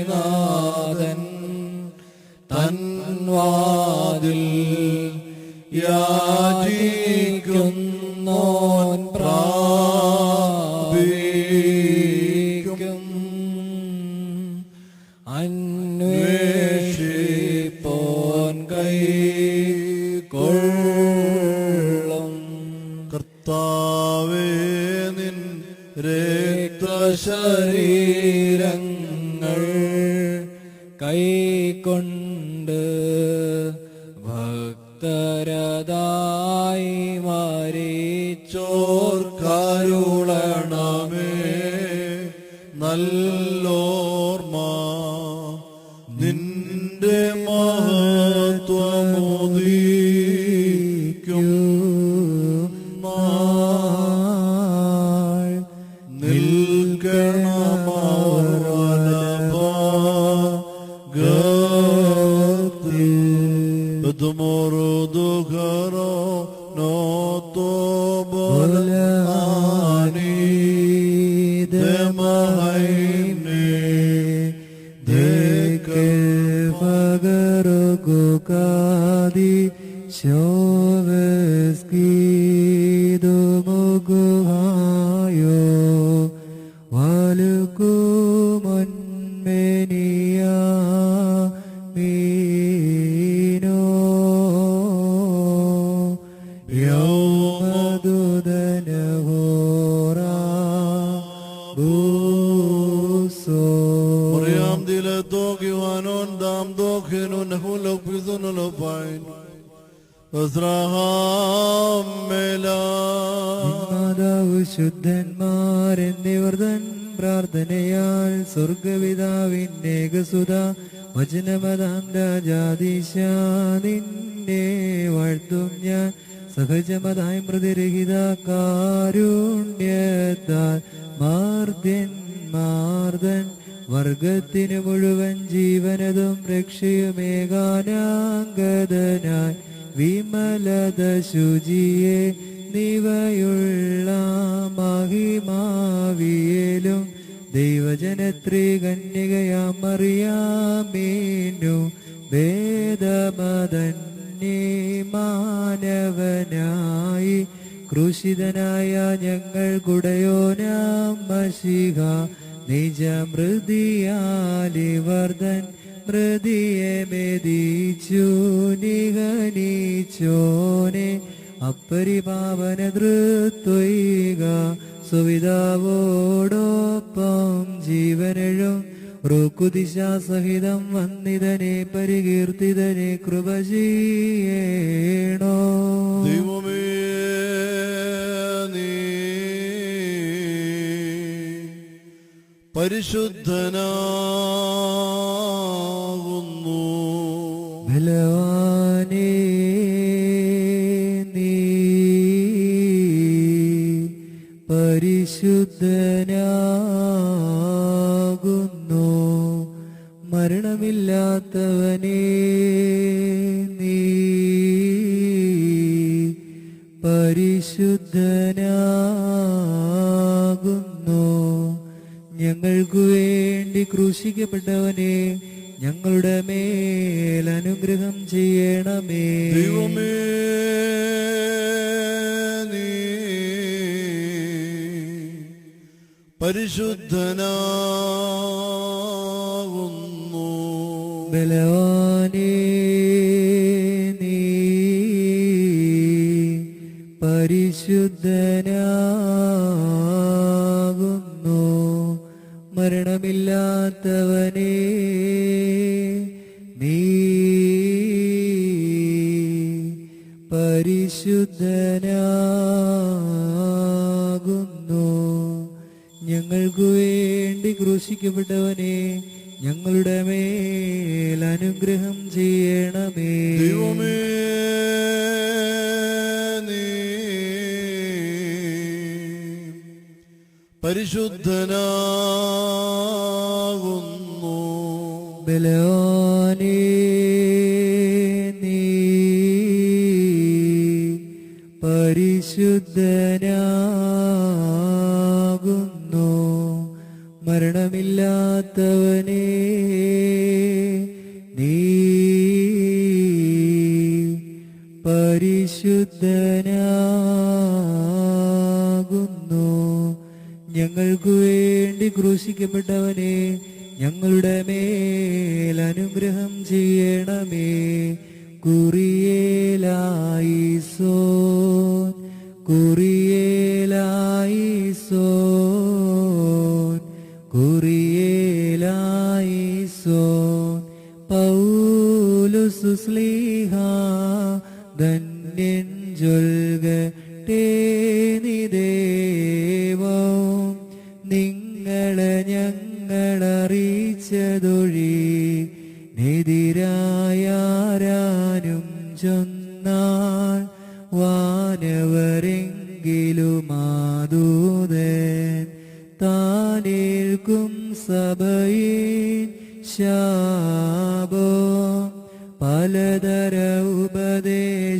നാഥൻ തൻവാതിൽ യാചിക്കുന്നോൻ പ്രാപിക്കും. അന്വേഷിപ്പോൻ കൈക്കൊള്ളും. കർത്താവേ, നിൻ രക്തശരീരങ്ങൾ കൈക്കൊണ്ട് ഭക്തരതായി മരിച്ചോർക്കരുളണമേ നല്ലോർമ്മ. നിന്റെ മഹത്വമുദീക്കും ശുദ്ധന്മാരെന്നിവർ തൻ പ്രാർത്ഥനയാൽ സ്വർഗപിതാവിന്നേകസുത വചനമതാം രാജാദീശ നിന്നെ വാഴ്ത്തും ഞാൻ. സഹജമതായി മൃതിരഹിത കാരുണ്യത്താൽ മാർദ്ദൻ വർഗത്തിനു മുഴുവൻ ജീവനതും രക്ഷയുമേകാനാംഗതനായി വിമലത ശുചിയെ നിവയുള്ള മഹിമാവിയേലും ദൈവജനത്രീ കന്യകയാം മറിയാമീനു വേദമതന്യേ മാനവനായി ക്രൂശിതനായ ഞങ്ങൾ കുടയോനാം മശിഹ നിജമൃതിയാലിവർദ്ധൻ മൃതിയെ മെതിച്ചു നിഗനിച്ചോനെ അപ്പരിപാവന ധൃത്വൈക സുവിതാവോടൊപ്പം ജീവനഴും റുക്കുദിശാസഹിതം വന്നിതനെ പരികീർത്തിതനെ കൃപ ചെയ്യണോ. ദൈവമേ, നീ പരിശുദ്ധനാകുന്നു. ബലവാനേ, നീ പരിശുദ്ധനാകുന്നു. മരണമില്ലാത്തവനേ, നീ പരിശുദ്ധനാകുന്നു. ഞങ്ങൾക്കു വേണ്ടി ക്രൂശിക്കപ്പെട്ടവനെ ഞങ്ങളുടെ മേൽ അനുഗ്രഹം ചെയ്യണമേ. ദൈവമേ, നീ പരിശുദ്ധനാകുന്നു. ബലവാനേ, നീ പരിശുദ്ധനാകുന്നു. മരണമില്ലാത്തവനേ, നീ പരിശുദ്ധനാകുന്നു. ഞങ്ങൾക്കു വേണ്ടി ക്രൂശിക്കപ്പെട്ടവനെ ഞങ്ങളുടെ മേൽ അനുഗ്രഹം ചെയ്യണമേ. ദൈവമേ, നീ പരിശുദ്ധനാകുന്നു. ബലവാനേ, നീ പരിശുദ്ധനാകുന്നു. മരണമില്ലാത്തവൻ നീ പരിശുദ്ധനാകുന്നു. ഞങ്ങൾക്കു വേണ്ടി ക്രൂശിക്കപ്പെട്ടവനെ, ഞങ്ങളുടെ മേൽ അനുഗ്രഹം ചെയ്യണമേ. കുറിയേലായിസോൻ, കുറിയേലായിസോൻ, കുറിയേലായിസോൻ. പൗലോസ് ശ്ലീഹാ ധന്യൻ ചൊൽകട്ടെ നിദേവം, നിങ്ങളെ ഞങ്ങളറിയിച്ചതൊഴി നെതിരായാരാനും ചൊന്നാൽ വാനവരെങ്കിലും ആദൂതൻ താനേൽക്കും സഭയിൻ ശാപം. പലതര ഉപദേശങ്ങളഹോ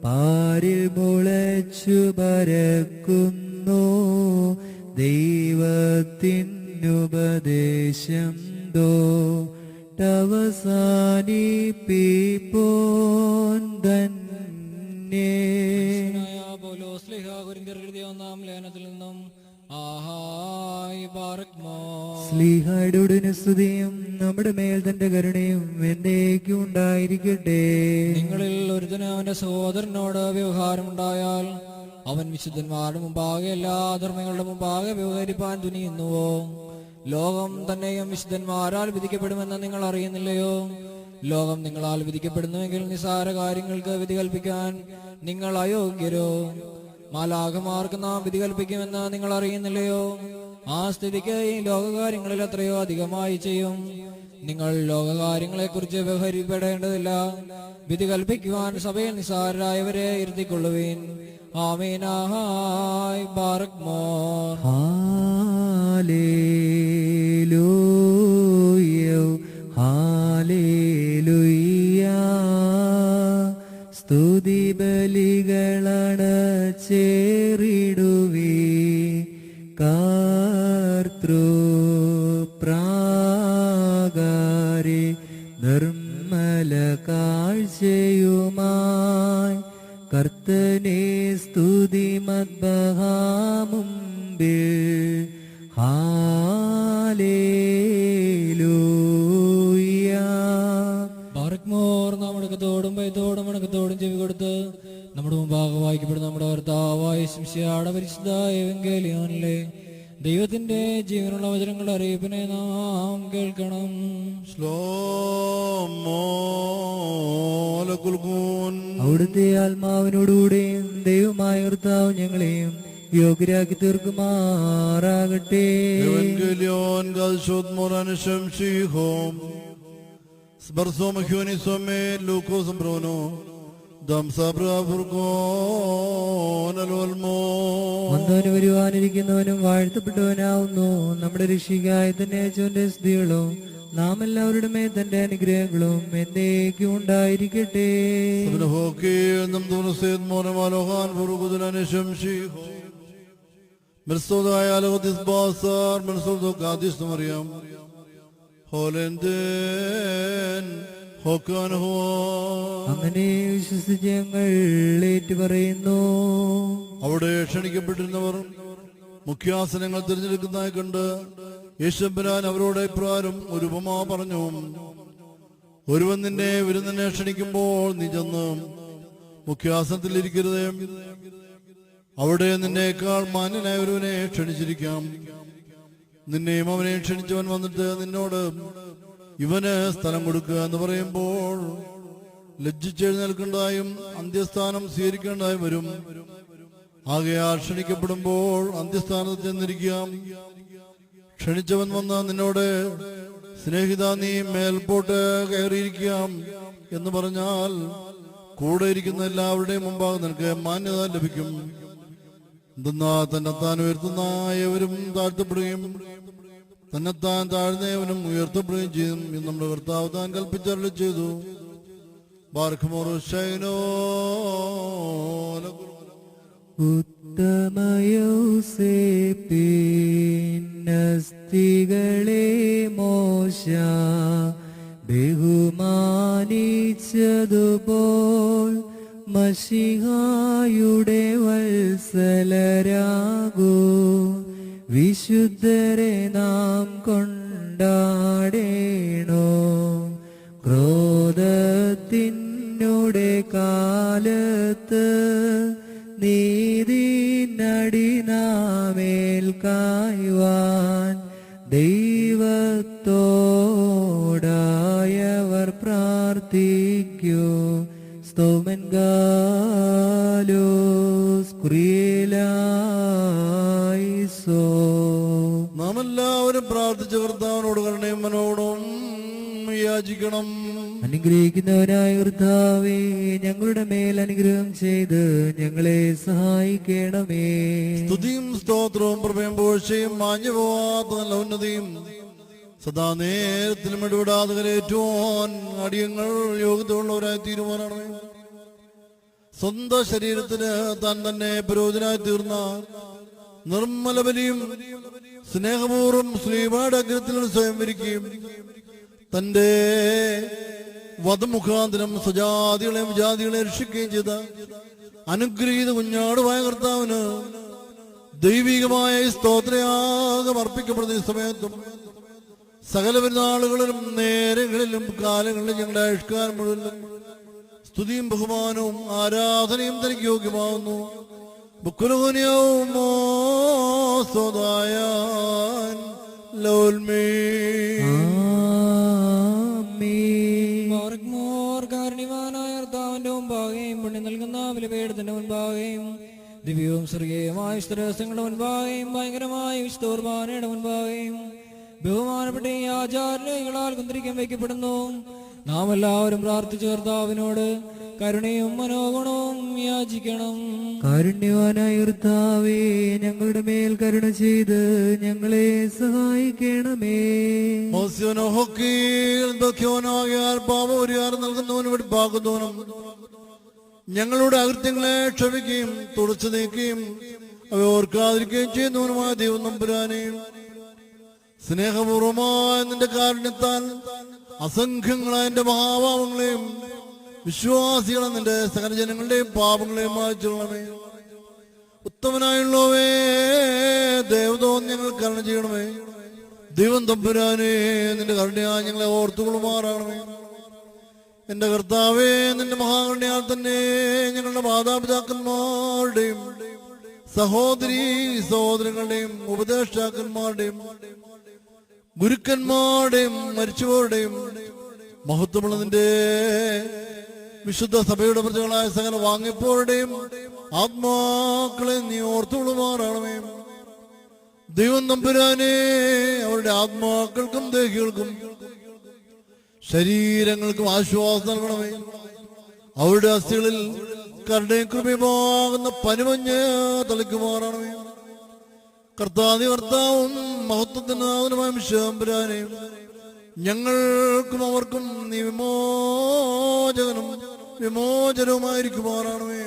പാരിൽ മുളച്ചു പരക്കുന്നു. ദൈവത്തിനുപദേശം അവസാനിപ്പിപ്പോൻ തന്നെ. പൗലോസ് ശ്ലീഹ കൊരിന്ത്യർക്ക് എഴുതിയ 1-ാം ലേഖനത്തിൽ നിന്നും ആഹായ് ബാറക്മോ. ശ്ലീഹായുടെ സ്തുതിയും നമ്മുടെ മേൽ തന്റെ കരുണയും എന്നേക്കും ഉണ്ടായിരിക്കട്ടെ. നിങ്ങളിൽ ഒരുത്തന് അവന്റെ സഹോദരനോട് വ്യവഹാരമുണ്ടായാൽ അവൻ വിശുദ്ധന്മാരുടെ മുമ്പാകെ എല്ലാ ധർമ്മങ്ങളുടെ മുമ്പാകെ വ്യവഹരിപ്പാൻ തുനിയുന്നുവോ? ലോകം തന്നെയും വിശുദ്ധന്മാരാൽ വിധിക്കപ്പെടുമെന്ന് നിങ്ങൾ അറിയുന്നില്ലയോ? ലോകം നിങ്ങളാൽ വിധിക്കപ്പെടുന്നുവെങ്കിൽ നിസാര കാര്യങ്ങൾക്ക് വിധി കൽപ്പിക്കാൻ നിങ്ങൾ അയോഗ്യരോ? മാലാഖമാർക്ക് നാം വിധി കൽപ്പിക്കുമെന്ന് നിങ്ങൾ അറിയുന്നില്ലയോ? ആ സ്ഥിതിക്ക് ഈ ലോകകാര്യങ്ങളിൽ എത്രയോ അധികമായി ചെയ്യും. നിങ്ങൾ ലോകകാര്യങ്ങളെക്കുറിച്ച് വ്യവഹരിപ്പെടേണ്ടതില്ല. വിധി കൽപ്പിക്കുവാൻ സഭയിൽ നിസാരരായവരെ ഇരുത്തിക്കൊള്ളുവീൻ. ആമീനാഹായ് ബാറക്മോർ. Hallelujah, hallelujah. സ്തുതി ബലികളാണ് ചേറിടുവീ കർത്തൃപ്രാകാരെ നിർമ്മല കാഴ്ചയുമായി കർത്തനെ സ്തുതി മദ്ബഹാമുമ്പിൽ. ഹല്ലേലൂയ. ബാറക്മോർ. നാം അടക്കത്തോടും ഭയത്തോടും അടക്കത്തോടും ചെവി കൊടുത്ത് നമ്മുടെ മുമ്പാകെ വായിക്കപ്പെടുന്ന നമ്മുടെ കർത്താവായ ശിംശിയാടെ പരിശുദ്ധ എവങ്കേലിയോനിലെ ദൈവത്തിന്റെ ജീവനുള്ള വചനങ്ങളുടെ അറിയിപ്പിനെ നാം കേൾക്കണം. അവിടുത്തെ ആത്മാവിനോടുകൂടെയും ദൈവമായ കർത്താവ് ഞങ്ങളെയും യോഗ്യരാക്കി തീർക്കുമാറാകട്ടെ. വന്നവന് വരുവാനിരിക്കുന്നവനും വാഴ്ത്തപ്പെട്ടവനാവുന്നു. നമ്മുടെ ഋഷികായ തന്നെ അയച്ചവന്റെ സ്തുതികളും നാം എല്ലാവരുടെ മേൽ തന്റെ അനുഗ്രഹങ്ങളും എന്നേക്കും ഉണ്ടായിരിക്കട്ടെ. അങ്ങനെ വിശ്വസിച്ച് ഞങ്ങൾ ഏറ്റുപറയുന്നു. അവിടെ ക്ഷണിക്കപ്പെട്ടിരുന്നവർ മുഖ്യാസനങ്ങൾ തിരഞ്ഞെടുക്കുന്നതായി കണ്ട് യേശുമ്പരാൻ അവരോട് ഇപ്രകാരം ഒരു ഉപമ പറഞ്ഞു. ഒരുവൻ നിന്നെ വിരുന്നിനെ ക്ഷണിക്കുമ്പോൾ നീ ചെന്ന് മുഖ്യാസനത്തിൽ ഇരിക്കരുത്. അവിടെ നിന്നേക്കാൾ മാന്യനായ ഒരുവനെ ക്ഷണിച്ചിരിക്കാം. നിന്നെയും അവനെ ക്ഷണിച്ചവൻ വന്നിട്ട് നിന്നോട് ഇവന് സ്ഥലം കൊടുക്കുക എന്ന് പറയുമ്പോൾ ലജ്ജിച്ചെഴുന്നേൽക്കേണ്ടതായും അന്ത്യസ്ഥാനം സ്വീകരിക്കേണ്ടതായും വരും. ആകയാൽ ക്ഷണിക്കപ്പെടുമ്പോൾ അന്ത്യസ്ഥാനത്ത് ചെന്നിരിക്കാം. ക്ഷണിച്ചവൻ വന്ന് നിന്നോട് സ്നേഹിത നീ മേൽപോട്ട് കയറിയിരിക്കാം എന്ന് പറഞ്ഞാൽ കൂടെ ഇരിക്കുന്ന എല്ലാവരുടെയും മുമ്പാകെ നിനക്ക് മാന്യത ലഭിക്കും. എന്തെന്നാ തന്നെത്താൻ ഉയർത്തുന്ന ഏവരും താഴ്ത്തപ്പെടുകയും തന്നെത്താൻ താഴ്ന്നവനും ഉയർത്തപ്പെടുകയും ചെയ്യും എന്ന് നമ്മുടെ കർത്താവ് താൻ കൽപ്പിച്ചരുളി ചെയ്തു. ഉത്തമ യൗസേപ്പിൻ അസ്ഥികളെ മോശ ബഹുമാനിച്ചതുപോൽ മശിഹായുടെ വത്സലരാകൂ വിശുദ്ധരെ നാം കൊണ്ടാടേണോ. ക്രോധത്തിനുടെ കാലത്ത് നീതിനടി നാമേൽക്കായ്വാൻ ദൈവത്തോടായവർ പ്രാർത്ഥിക്കൂ. സ്തോമൻ ഗാലോസ് ക്രിയലായിസോ. നാം എല്ലാവരും പ്രാർത്ഥിച്ച കർത്താവിനോട് കരുണയും മനോടും യാചിക്കണം. അനുഗ്രഹിക്കുന്നവനായ കർത്താവേ, ഞങ്ങളുടെ മേൽ അനുഗ്രഹം ചെയ്ത് ഞങ്ങളെ സഹായിക്കണമേ. സ്തുതിയും സ്തോത്രവും പ്രഭയും പോഴ്ചയും മാഞ്ഞു പോവാത്ത നല്ല ഉന്നതിയും സദാ നേരത്തിലും ഇടപെടാതെ കരയേറ്റുവാൻ അടിയങ്ങൾ യോഗ്യതയുള്ളവരായി തീരുമാനമാണ്. സ്വന്തം ശരീരത്തിന് താൻ തന്നെ പ്രയോജനമായി തീർന്ന നിർമ്മല ബലിയും സ്നേഹപൂർവ്വം ശ്രീപാട് അഗ്രത്തിൽ സ്വയം വരിക്കുകയും തന്റെ വധമുഖാന്തരം സ്വജാതികളെയും വിജാതികളെയും രക്ഷിക്കുകയും ചെയ്ത അനുഗ്രഹീത കുഞ്ഞാടുമായ കർത്താവിന് ദൈവികമായ സ്തോത്രയാഗം അർപ്പിക്കപ്പെടുന്ന ഈ സമയത്തും സകല പെരുന്നാളുകളിലും നേരങ്ങളിലും കാലങ്ങളിലും ഞങ്ങളുടെ ആയുഷ്കാലം മുഴുവനും സ്തുതിയും ബഹുമാനവും ആരാധനയും തനിക്ക് യോഗ്യമാവുന്നു. ബുക്കുലഹുനിയവും മോസ്തോദായാൻ ലോൽമേ. കാരുണ്യവാനായ കർത്താവിന്റെ മുമ്പാകെയും പുണ്യം നൽകുന്ന ബലിപീഠത്തിന്റെ മുൻപാകെയും ദിവ്യവും സ്വർഗീയമായ സ്ഥലങ്ങളുടെ മുൻപാകെയും ഭയങ്കരമായ വിശുദ്ധ കുർബാനയുടെ മുൻപാകെയും ബഹുമാനപ്പെട്ട ഈ ആചാരങ്ങളാൽ കുന്തിരിക്കാൻ വയ്ക്കപ്പെടുന്നു. നാം എല്ലാവരും പ്രാർത്ഥിച്ച കർത്താവിനോട് കരുണയും മനോഗുണവും യാചിക്കണം. കാരുണ്യവാനായ കർത്താവേ, ഞങ്ങളുടെ മേൽ കരുണ ചെയ്ത് ഞങ്ങളെ സഹായിക്കണമേ. പാപപരിഹാരം നൽകുന്നവനും വെടിപ്പാക്കുന്നവനും ഞങ്ങളുടെ അകൃത്യങ്ങളെ ക്ഷമിക്കുകയും തുടച്ചു നീക്കുകയും അവ ഓർക്കാതിരിക്കുകയും ചെയ്യുന്നവനുമായ ദൈവം നമ്പുരാനെയും സ്നേഹപൂർവമായ നിന്റെ കാരുണ്യത്താൽ അസംഖ്യങ്ങളായ എന്റെ മഹാപാപങ്ങളെയും വിശ്വാസികളെ നിന്റെ സകല ജനങ്ങളുടെയും പാപങ്ങളെയും മായ്ച്ചുള്ളണമേ. ഉത്തമനായുള്ളവേ, ദേവതോ ഞങ്ങൾ കരുണ ചെയ്യണമേ. ദൈവം തമ്പുരാനെ, നിന്റെ കരുണയാൽ ഞങ്ങളെ ഓർത്തുകൊള്ളുമാറാണമേ. എന്റെ കർത്താവേ, നിന്റെ മഹാകരുണയാൽ തന്നെ ഞങ്ങളുടെ മാതാപിതാക്കന്മാരുടെയും സഹോദരീ സഹോദരങ്ങളുടെയും ഉപദേഷ്ടാക്കന്മാരുടെയും ഗുരുക്കന്മാരുടെയും മരിച്ചവരുടെയും മഹത്വമുള്ള നിന്റെ വിശുദ്ധ സഭയുടെ പ്രജകളായ സകല വാങ്ങിപ്പോരുടെയും ആത്മാക്കളെ നീ ഓർത്തുകൊള്ളുമാറാണമേ. ദൈവം തമ്പുരാനെ, അവരുടെ ആത്മാക്കൾക്കും ദേഹികൾക്കും ശരീരങ്ങൾക്കും ആശ്വാസം നൽകണമേ. അവരുടെ അസ്ഥികളിൽ കരുണയും കൃപയുമാകുന്ന പനിമഞ്ഞ് തളിക്കുമാറാണമേ. കർത്താവും മഹത്വത്തിന് നാഥനുമായ മിശിഹായെ, ഞങ്ങൾക്കും അവർക്കും നീ വിമോചകനും വിമോചനവുമായിരിക്കുമാറാണമേ.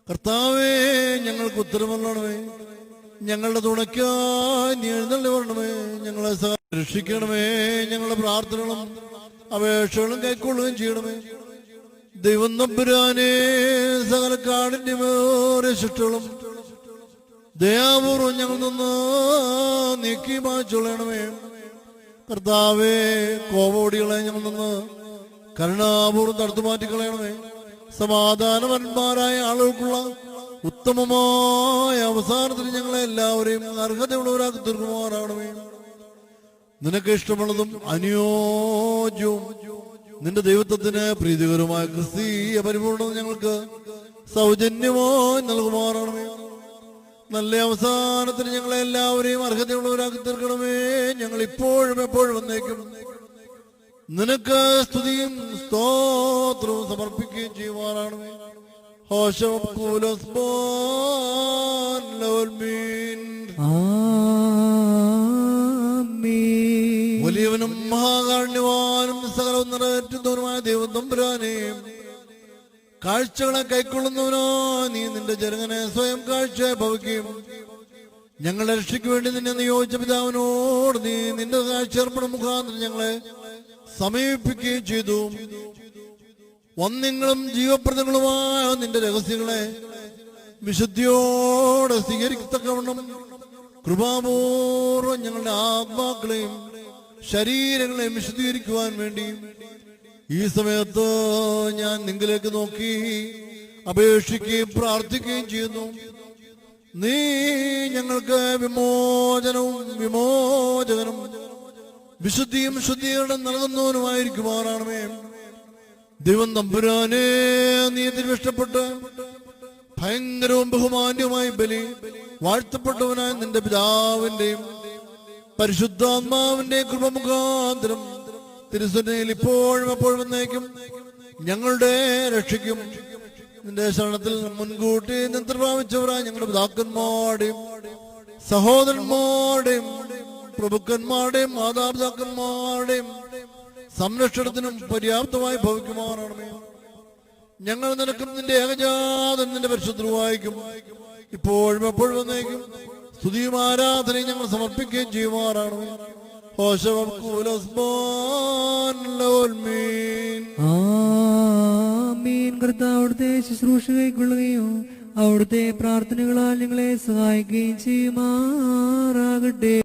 കർത്താവേ, ഞങ്ങൾക്ക് ഉത്തരമല്ലണമേ. ഞങ്ങളുടെ തുണയ്ക്കായി നീ എഴുന്നള്ളി വരണമേ. ഞങ്ങളെ രക്ഷിക്കണമേ. ഞങ്ങളുടെ പ്രാർത്ഥനകളും അപേക്ഷകളും കൈക്കൊള്ളുകയും ചെയ്യണമേ. ദൈവം തമ്പുരാനെ, സകല കാഠിന്യമേറിയ ശിക്ഷകളും ദയാപൂർവം ഞങ്ങൾ നിന്ന് നീക്കി മായ്ച്ചൊള്ളണമേ. കർത്താവേ, കോപോടികളെ ഞങ്ങൾ നിന്ന് കരുണാപൂർവ്വം തടുത്തു മാറ്റിക്കളയണമേ. സമാധാനവന്മാരായ ആളുകൾക്കുള്ള ഉത്തമമായ അവസാനത്തിൽ ഞങ്ങളെ എല്ലാവരെയും അർഹതയുള്ളവരാക്കി തീർക്കുമാറാകണമേ. നിനക്ക് ഇഷ്ടമുള്ളതും അനുയോജ്യവും നിന്റെ ദൈവത്വത്തിന് പ്രീതികരമായ ക്രിസ്തീയ പരിപൂർണത ഞങ്ങൾക്ക് സൗജന്യമായി നൽകുമാറാണമേ. നല്ല അവസാനത്തിന് ഞങ്ങളെ എല്ലാവരെയും അർഹതയുള്ളവരാക്കി തീർക്കണമേ. ഞങ്ങൾ ഇപ്പോഴും എപ്പോഴും വന്നേക്കും നിനക്ക് സ്തുതിയും സ്തോത്രവും സമർപ്പിക്കുകയും ചെയ്യുവാനാണമേ. വലിയവനും മഹാകാരുണ്യവാനും സകലവും നിറവേറ്റുന്നവനുമായ ദൈവം തമ്പുരാനെയും കാഴ്ചകളെ കൈക്കൊള്ളുന്നവനോ നീ നിന്റെ ജനങ്ങനെ സ്വയം കാഴ്ച ഭവിക്കുകയും ഞങ്ങളുടെ രക്ഷയ്ക്ക് വേണ്ടി നിന്നെ നിയോഗിച്ച പിതാവിനോട് നീ നിന്റെ കാഴ്ചയർപ്പണ മുഖാന്തരം ഞങ്ങളെ സമീപിക്കുകയും ചെയ്തു. വന്യങ്ങളും ജീവപ്രദങ്ങളുമായ നിന്റെ രഹസ്യങ്ങളെ വിശുദ്ധിയോടെ സ്വീകരിക്കത്തക്കവണ്ണം കൃപാപൂർവം ഞങ്ങളുടെ ആത്മാക്കളെയും ശരീരങ്ങളെയും വിശുദ്ധീകരിക്കുവാൻ വേണ്ടി ഈ സമയത്ത് ഞാൻ നിങ്ങളിലേക്ക് നോക്കി അപേക്ഷിക്കുകയും പ്രാർത്ഥിക്കുകയും ചെയ്യുന്നു. നീ ഞങ്ങൾക്ക് വിമോചകനും വിശുദ്ധിയും ശുദ്ധീകരണം നൽകുന്നവനുമായിരിക്കുമാറാണമേ. ദൈവം തമ്പുരാനെ, നീ തിരുവിഷ്ടപ്പെട്ട് ഭയങ്കരവും ബഹുമാന്യവുമായി ബലി വാഴ്ത്തപ്പെട്ടവനായ നിന്റെ പിതാവിന്റെയും പരിശുദ്ധാത്മാവിന്റെയും കൃപമുഖാന്തരം തിരുസന്നിധിയിൽ ഇപ്പോഴും എപ്പോഴും എന്നേക്കും ഞങ്ങളുടെ രക്ഷയ്ക്കും നിന്റെ ശരണത്തിൽ മുൻകൂട്ടി നിദ്ര പ്രാപിച്ചവരായ ഞങ്ങളുടെ പിതാക്കന്മാരുടെയും സഹോദരന്മാരുടെയും പ്രഭുക്കന്മാരുടെയും മാതാപിതാക്കന്മാരുടെയും സംരക്ഷണത്തിനും പര്യാപ്തമായി ഭവിക്കുമാറാണമേ. ഞങ്ങൾ നിനക്കും നിന്റെ ഏകജാതൻ നിന്റെ പരിശുദ്ധവായിക്കും ഇപ്പോഴും എപ്പോഴും എന്നേക്കും സ്തുതിയും ആരാധനയും ഞങ്ങൾ സമർപ്പിക്കുകയും ചെയ്യുമാറാണമേ. ആമീൻ. കർത്താവ് അവിടുത്തെ ശുശ്രൂഷ കൈക്കൊള്ളുകയും അവിടുത്തെ പ്രാർത്ഥനകളാൽ ഞങ്ങളെ സഹായിക്കുകയും ചെയ്യുമാറാകട്ടെ.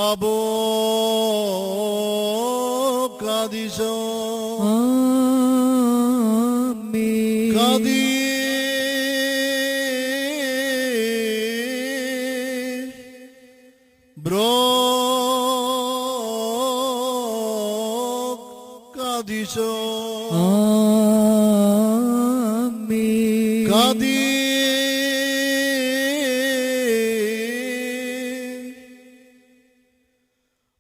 അബോ കാദിശോ കാദി ബ്രോ കാദിശോ കാദി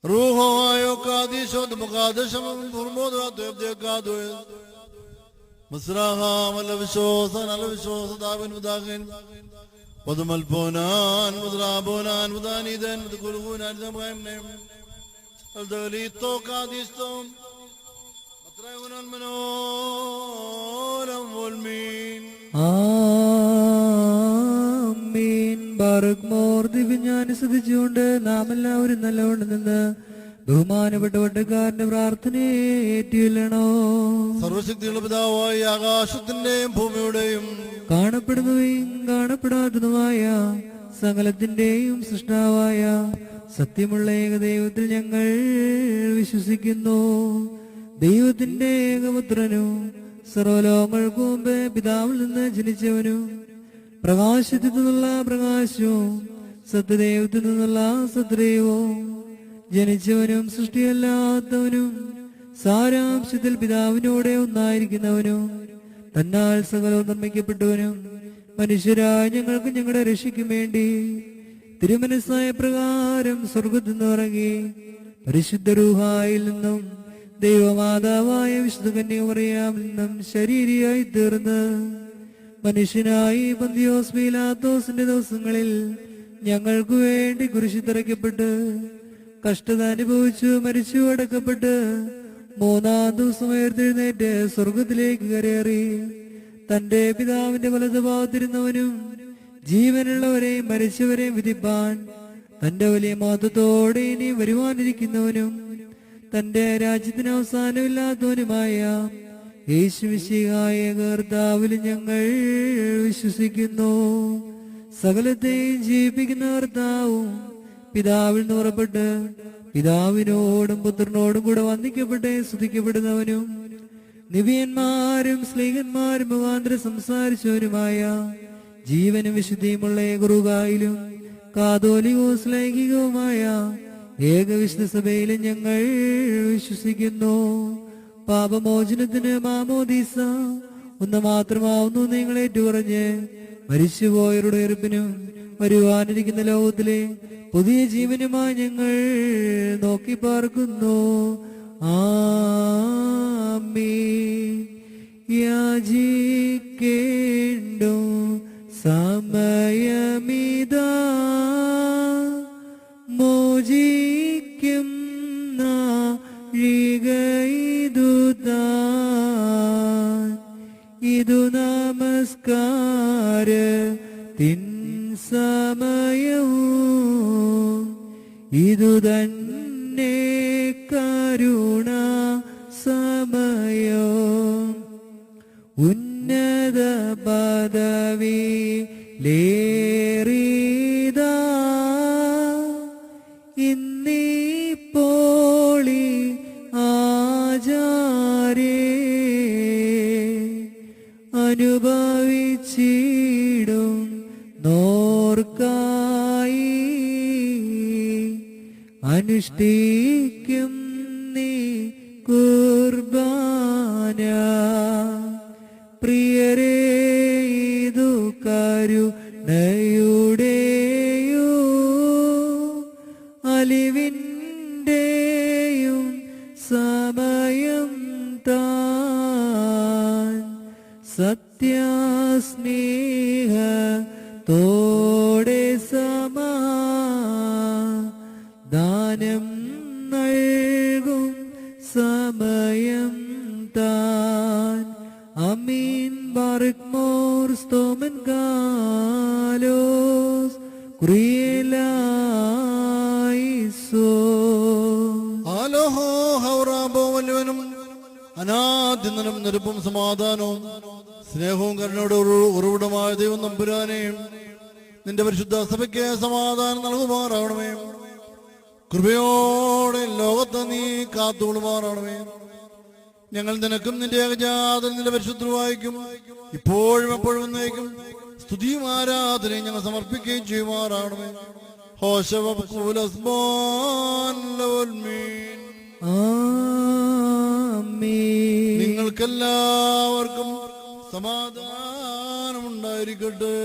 റൂഹോയോ കാദിശോ മുഖാദശം പൂർമോദാദ്വേബ്ദേക്കാദ്വേ مسراها والവിശ്വാസൻ അലവിശ്വാസതാവൻ മുദാഖിൻ വദമൽപോനാൻ മുദ്രാബോനാൻ മുദാനിദൻ മുദ്കുലുനാൻ ദമൈനം അൽദലിത്തോ കാദിസ്തോം മത്രയുനാൻ മനോലം വൽമീൻ. ആമീൻ. ബാറക് മോർ ദിവ്യജ്ഞാനം ശ്രദ്ധിച്ചുകൊണ്ട് നാം എല്ലാവരും നല്ലവണ്ണം നിന്ന് ബഹുമാനപ്പെട്ട വട്ടക്കാരന്റെ പ്രാർത്ഥനയെ ഏറ്റുചൊല്ലണോ. സർവശക്തിയുള്ള പിതാവായ ആകാശത്തിന്റെയും ഭൂമിയുടെയും കാണപ്പെടുന്നവയും കാണപ്പെടാത്തതുമായ സകലത്തിന്റെയും സൃഷ്ടാവായ സത്യമുള്ള ഏകദൈവത്തിൽ ഞങ്ങൾ വിശ്വസിക്കുന്നു. ദൈവത്തിന്റെ ഏകപുത്രനും സർവലോകങ്ങൾക്കു മുമ്പ് പിതാവിൽ നിന്ന് ജനിച്ചവനും പ്രകാശത്തിൽ നിന്നുള്ള പ്രകാശവും സത്യദൈവത്തിൽ നിന്നുള്ള സത്യദൈവവും ജനിച്ചവനും സൃഷ്ടിയല്ലാത്തവനും സാരാംശത്തിൽ പിതാവിനോടെ ഒന്നായിരിക്കുന്നവനും തന്നാൽ സകലവും നിർമ്മിക്കപ്പെട്ടവനും മനുഷ്യരായ ഞങ്ങൾക്ക് ഞങ്ങളുടെ രക്ഷയ്ക്കും വേണ്ടി തിരുമനസ്സായ പ്രകാരം സ്വർഗത്തിൽ നിന്ന് ഇറങ്ങി പരിശുദ്ധ റൂഹായിൽ നിന്നും ദൈവമാതാവായ വിശുദ്ധ കന്യകമറിയാമിൽ നിന്നും ശരീരിയായി തീർന്ന് മനുഷ്യനായി പന്തിയോസ് പീലാത്തോസിന്റെ ദിവസങ്ങളിൽ ഞങ്ങൾക്ക് വേണ്ടി കുരിശിൽ തറയ്ക്കപ്പെട്ട് കഷ്ടത അനുഭവിച്ചു മരിച്ചു അടക്കപ്പെട്ട് മൂന്നാം ദിവസം ഉയർത്തെഴുന്നേറ്റ് സ്വർഗത്തിലേക്ക് കയറി തന്റെ പിതാവിന്റെ വലതുഭാഗത്തിരുന്നവനും ജീവനുള്ളവരെയും മരിച്ചവരെയും വിധിപ്പാൻ തന്റെ വലിയ മഹത്വത്തോടെ ഇനി വരുവാനിരിക്കുന്നവനും തന്റെ രാജ്യത്തിന് അവസാനമില്ലാത്തവനുമായ യേശുമിശിഹായ കർത്താവിൽ ഞങ്ങൾ വിശ്വസിക്കുന്നു. സകലത്തെയും ജീവിപ്പിക്കുന്ന കർത്താവും പിതാവിൽ നിന്ന് പുറപ്പെട്ട് പിതാവിനോടും പുത്രനോടും കൂടെ വന്ദിക്കപ്പെട്ട് സ്തുതിക്കപ്പെടുന്നവനും നിവ്യന്മാരും സ്ലീഹന്മാരും മുഖാന്തരം സംസാരിച്ചവരുമായ ജീവനും വിശുദ്ധിയുമുള്ള ഏകറുകായിലും കാതോലികവും ശ്ലൈഹികവുമായ ഏകവിശുദ്ധ സഭയിലും ഞങ്ങൾ വിശ്വസിക്കുന്നു. പാപമോചനത്തിന് മാമോദീസ ഒന്ന് മാത്രമാവുന്നു നിങ്ങളേറ്റുപറഞ്ഞ് മരിച്ചുപോയവരുടെ ഉയർപ്പിനും വരുവാനിരിക്കുന്ന ലോകത്തിലെ പുതിയ ജീവനുമായി ഞങ്ങൾ നോക്കി പാർക്കുന്നു. ആമീൻ. യാചിക്കേണ്ടു സമയമിതാ ഇതു തന്നെ കരുണ സമയോ ഉന്നത പദവി ലേറിതാ ഇന്നിപ്പോളി ആചാരേ അനുഭവിച്ചിടും നോർക്കായി അനുഷ്ഠിക്കും നീ കുർബാന പ്രിയരേ ഇതു കരുണയുടെയോ അലിവിൻ്റെയും സമയം താൻ സത്യസ്നേഹത്തോടെ സമാധാനം നൽകും സമയം താൻ അമീൻ ബാറക്മോർ സ്തോമൻ കാലോസ് കുറിയലായിസോ ആലോഹോ ഹൗറാബോ വല്ലുവനും അനാദ്യനും നിരപ്പും സമാധാനവും സ്നേഹവും കരുണയുടെ ഉറവിടമായ ദൈവം നമ്പുരാനെയും നിന്റെ പരിശുദ്ധ സഭയ്ക്ക് സമാധാനം നൽകുമാറാവണമേ. കൃപയോടെ ലോകത്തെ നീ കാത്തുകൊള്ളുമാറാവണമേ. ഞങ്ങൾ നിനക്കും നിന്റെ ഏകജാതൻ നിന്റെ പരിശുദ്ധവായിക്കും ഇപ്പോഴും എപ്പോഴും എന്നേക്കും സ്തുതിയും ആരാധനയും ഞങ്ങൾ സമർപ്പിക്കുകയും ചെയ്യുമാറാവണമേ. നിങ്ങൾക്കെല്ലാവർക്കും സമാധാനമുണ്ടായിരിക്കട്ടെ.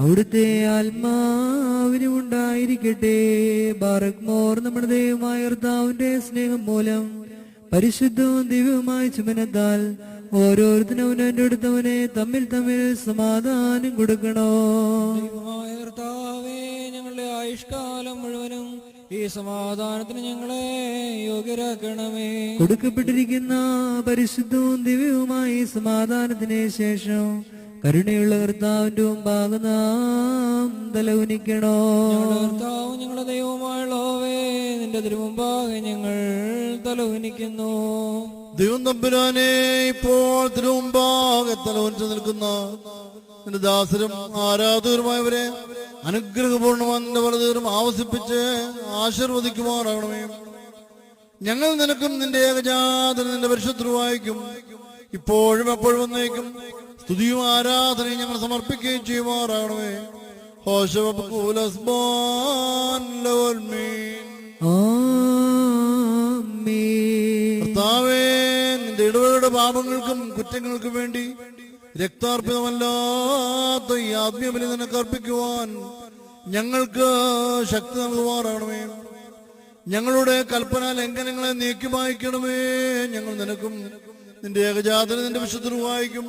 അവിടുത്തെ ആത്മാവിനും ഉണ്ടായിരിക്കട്ടെ. ബാറക്മോർ നമ്മുടെ ദൈവമായ കർത്താവിന്റെ സ്നേഹം മൂലം പരിശുദ്ധവും ദിവ്യവുമായ ചുമനത്താൽ ഓരോരുത്തരും എൻ്റെ അടുത്തവനെ തമ്മിൽ തമ്മിൽ സമാധാനം കൊടുക്കണോ. ദൈവമായ കർത്താവേ, ഞങ്ങളുടെ ആയുഷ്കാലം മുഴുവനും ഈ സമാധാനത്തിന് ഞങ്ങളെ യോഗ്യരാക്കണമേ. കൊടുക്കപ്പെട്ടിരിക്കുന്ന പരിശുദ്ധവും ദിവ്യവുമായ ഈ സമാധാനത്തിന് ശേഷം കരുണയുള്ള കർത്താവിന്റെ മുമ്പാകെ നാം തലകുനിക്കണോ. ഞങ്ങളുടെ കർത്താവും ഞങ്ങളുടെ ദൈവമായുള്ളവേ, നിന്റെ തിരുമുമ്പാകെ ഞങ്ങൾ തലകുനിക്കുന്നു. ദൈവം തമ്പുരാനെ, ഇപ്പോൾ തിരുമുമ്പാകെ തലകുനിച്ചു നിൽക്കുന്ന നിന്റെ ദാസരും ആരാധകരുമായവരെ അനുഗ്രഹപൂർണ്ണമായ നിന്റെ വലതുകരും ആവസിപ്പിച്ച് ആശീർവദിക്കുമാറാകണമേ. ഞങ്ങൾ നിനക്കും നിന്റെ ഏകജാതനും നിന്റെ പരിശുദ്ധവായിക്കും ഇപ്പോഴും എപ്പോഴും എന്നേക്കും സ്തുതിയും ആരാധനയും ഞങ്ങൾ സമർപ്പിക്കുകയും ചെയ്യുമാറാകണമേ. കർത്താവേ, നിന്റെ ഇടവകളുടെ പാപങ്ങൾക്കും കുറ്റങ്ങൾക്കും വേണ്ടി രക്താർപ്പിതമല്ലാത്ത ഈ ആത്മീയബലി നിനക്ക് അർപ്പിക്കുവാൻ ഞങ്ങൾക്ക് ശക്തി നൽകുമാറാകണമേ. ഞങ്ങളുടെ കൽപ്പന ലംഘനങ്ങളെ നീക്കി മായ്ക്കണമേ. ഞങ്ങൾ നിനക്കും നിന്റെ ഏകജാതനും നിന്റെ വിശുദ്ധവായിക്കും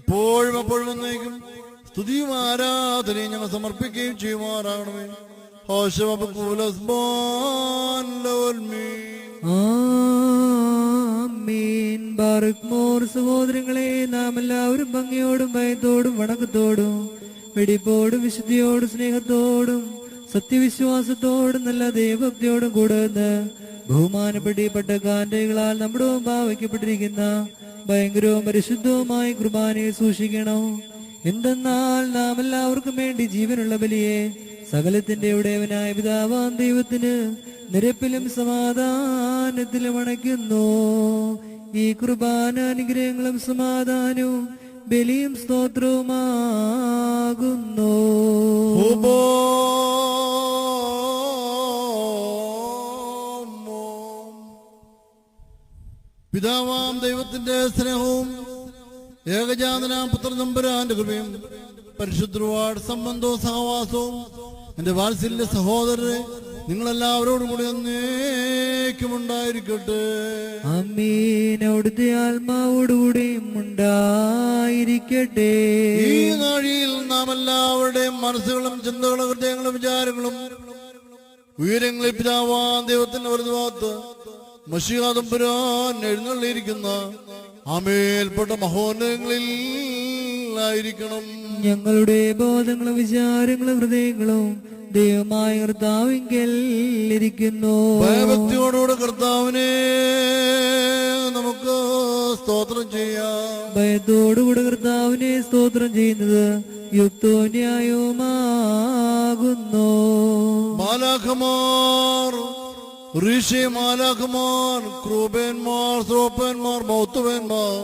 ഇപ്പോഴും എപ്പോഴും എന്നേക്കും സ്തുതിയും ആരാധനയും ഞങ്ങൾ സമർപ്പിക്കുകയും ചെയ്യുമാറാകണമേ. ആമീൻ. ബാറക്മോർ സഹോദരങ്ങളെ, നാം എല്ലാവരും ഭംഗിയോടും ഭയത്തോടും വണക്കത്തോടും വെടിപ്പോടും വിശുദ്ധിയോടും സ്നേഹത്തോടും സത്യവിശ്വാസത്തോടും നല്ല ദൈവഭക്തിയോടും കൂടെ ബഹുമാനപ്പെട്ട പട്ടക്കാന്റകളാൽ നമ്മുടെ മുമ്പാകെ വയ്ക്കപ്പെട്ടിരിക്കുന്ന ഭയങ്കരവും പരിശുദ്ധവുമായ കുർബാനയെ സൂക്ഷിക്കണം. എന്തെന്നാൽ നാം എല്ലാവർക്കും വേണ്ടി ജീവനുള്ള ബലിയെ സകലത്തിന്റെ ഉടയവനായ പിതാവാം ദൈവത്തിന് നിരപ്പിലും സമാധാനത്തിലും അണയ്ക്കുന്നു. ഈ കുർബാന അനുഗ്രഹങ്ങളും സമാധാനവും ബലിയും സ്തോത്രവുമാകുന്നു. പിതാവാം ദൈവത്തിന്റെ സ്നേഹവും ഏകജാതനാം പുത്ര തമ്പുരാന്റെ കൃപയും പരിശുദ്ധവാട് സംബന്ധവും സഹവാസവും എന്റെ വാത്സല്യ സഹോദരരെ നിങ്ങളെല്ലാവരോടും കൂടി എന്നേക്കും ഉണ്ടായിരിക്കട്ടെ. ആമീൻ. അവിടുത്തെ ആത്മാവോടുകൂടിയും ഉണ്ടായിരിക്കട്ടെ. ഈ നാഴിയിൽ നാം എല്ലാവരുടെയും മനസ്സുകളും ചിന്തകളും ഹൃദയങ്ങളും വിചാരങ്ങളും ഉയരങ്ങളിൽ പിതാവാം ദൈവത്തിന്റെ വലതുഭാഗത്ത് മശിഹാ തമ്പുരാൻ എഴുന്നള്ളിയിരിക്കുന്ന ആമേൽപ്പെട്ട മഹോന്നതങ്ങളിൽ ആയിരിക്കണം. ഞങ്ങളുടെ ബോധങ്ങളും വിചാരങ്ങളും ഹൃദയങ്ങളും ദൈവമായ കർത്താവിങ്കൽ ഇരിക്കുന്നു. ഭയഭക്തിയോടുകൂടെ കർത്താവിനെ നമുക്ക് സ്തോത്രം ചെയ്യാം. ഭയത്തോടുകൂടെ കർത്താവിനെ സ്തോത്രം ചെയ്യുന്നത് യുക്തവും ന്യായവുമാകുന്നു. മാലാഖമാർ, ഋഷി മാലാഖമാർ, ക്രൂപന്മാർ, ശ്രോപ്പന്മാർ, മൗത്തുവന്മാർ,